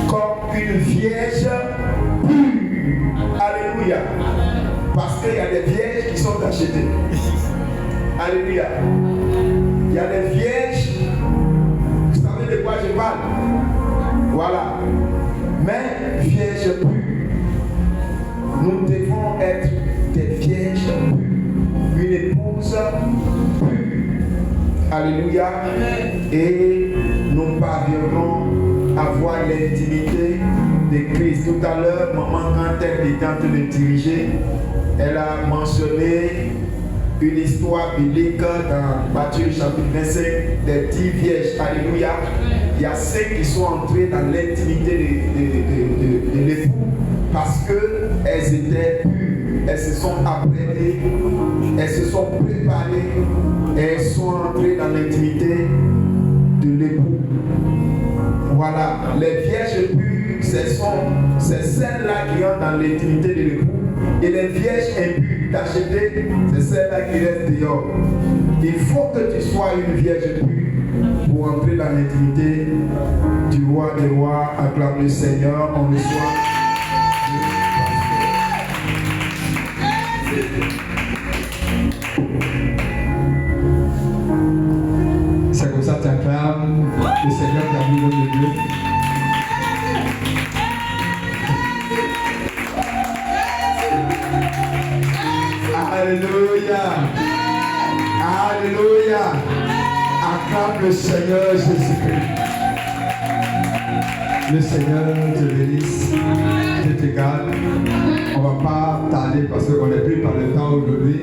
comme une vierge pure. Alléluia. Parce qu'il y a des vierges qui sont achetées. Alléluia. Il y a des vierges, vous savez de quoi je parle? Voilà. Mais vierges pures. Nous devons être des vierges pures. Une épouse pure. Alléluia. Et nous parviendrons à voir l'intimité de Christ. Tout à l'heure, maman, quand elle était en train de diriger, elle a mentionné une histoire biblique dans Matthieu chapitre 25 des 10 vierges. Alléluia. Il y a 5 qui sont entrées dans l'intimité de l'époux parce qu'elles étaient pures, elles se sont apprêtées, elles se sont préparées et elles sont entrées dans l'intimité de l'époux. Voilà, les vierges pures, c'est celles-là qui entrent dans l'intimité de l'époux. Et les vierges impures tachetées, c'est celles-là qui restent dehors. Il faut que tu sois une vierge pure pour entrer dans l'intimité du roi des rois. Acclame le Seigneur, on le soit. C'est comme ça que tu acclames le Seigneur qui a mis l'homme de Dieu. Alléluia. Alléluia. Acclame le Seigneur Jésus-Christ. Le Seigneur te bénisse, Dieu te garde. On ne va pas tarder parce qu'on est pris par le temps aujourd'hui.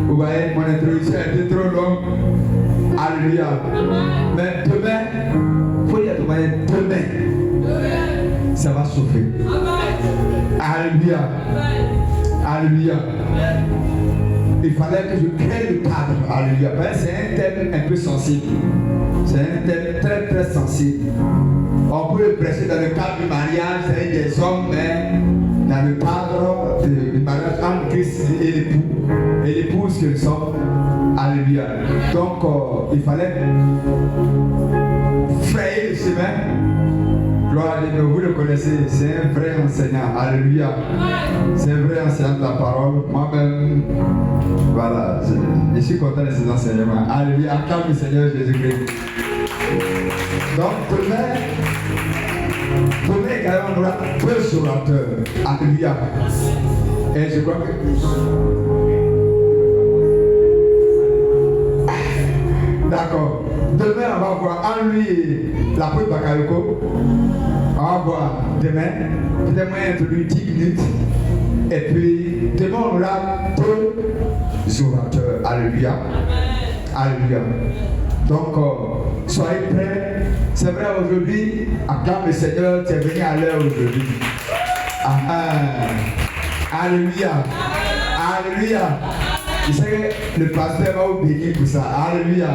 Vous voyez, mon introduction était trop longue. Alléluia. Mais demain, il faut dire demain, ça va chauffer. Alléluia. Alléluia. Il fallait que je crée le cadre. Alléluia. C'est un thème un peu sensible. C'est un thème très très sensible. On peut le prêcher dans le cadre du mariage avec des hommes, mais dans le cadre du mariage entre Christ et l'époux et l'épouse que nous sommes. Alléluia. Donc il fallait frayer le chemin. Gloire à Dieu, vous le connaissez. verset, c'est un vrai enseignant. Alléluia. C'est un vrai enseignant de la parole. Moi-même, voilà, je suis content de ces enseignements. Alléluia. Acclame le Seigneur Jésus-Christ. Donc, demain également, on aura 2 orateurs. Alléluia. Et je crois que. D'accord. Demain, on va voir en lui l'apôtre Bakayoko. On va voir demain. Peut-être moi introduire 10 minutes. Et puis, demain, on aura 2 orateurs. Alléluia. Alléluia. Donc, soyez prêts. C'est vrai, aujourd'hui, acclame le Seigneur, tu es venu à l'heure aujourd'hui. Alléluia. Alléluia. Je sais que le pasteur va vous bénir pour ça. Alléluia.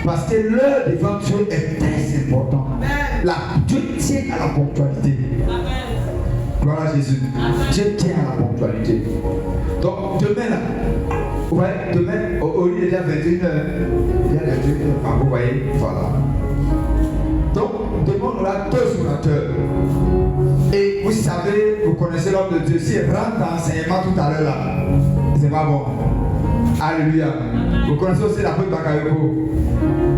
Parce que l'heure devant Dieu est très important. Dieu tient à la ponctualité. Gloire à Jésus. Dieu tient à la ponctualité. Donc, demain, là, ouais, demain, au lieu de 21h, il y a 21h. Vous voyez, voilà. Donc, demain, on aura 2 orateurs. Et vous savez, vous connaissez l'homme de Dieu. S'il rentre dans l'enseignement tout à l'heure là, c'est pas bon. Alléluia. Vous connaissez aussi l'apôtre Bakayoko.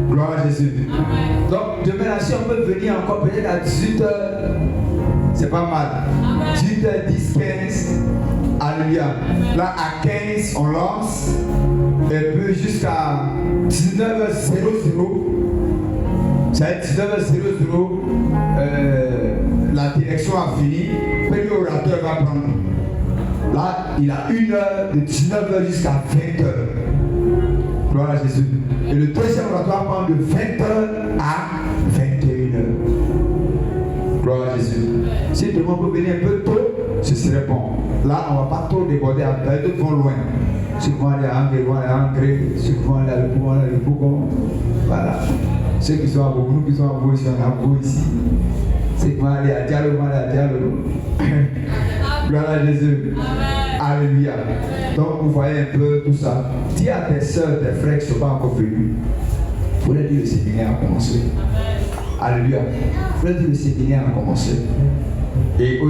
Gloire à Jésus. Amen. Donc, demain là, si on peut venir encore peut-être à 18h, c'est pas mal. 18h10, 15. Alléluia. Là, à 15, on lance. Et puis jusqu'à 19h00. Ça va être 19h00. La direction a fini. Puis l'orateur va prendre. Là, il a 1 heure de 19h jusqu'à 20h. Gloire à Jésus. Et le deuxième oratoire prend de 20h à 21h. Gloire à Jésus. Si tout le monde peut venir un peu tôt, ce serait bon. Là, on ne va pas trop déborder. D'autres vont loin. Ceux qui vont aller à Angers vont aller à Angers. Ceux qui vont aller à Le Bougon vont aller à Le Bougon. Voilà. Ceux qui sont à Bobo, nous qui sommes à Bobo, ils sont à Bobo ici. Ceux qui vont aller à Diallo vont aller à Diallo. Gloire à Jésus. Alléluia. Donc, vous voyez un peu tout ça. Dis à tes soeurs, tes frères qui ne sont pas encore venus, il faut leur dire le séminaire a commencé. Alléluia. Il faut leur dire le séminaire a commencé. Et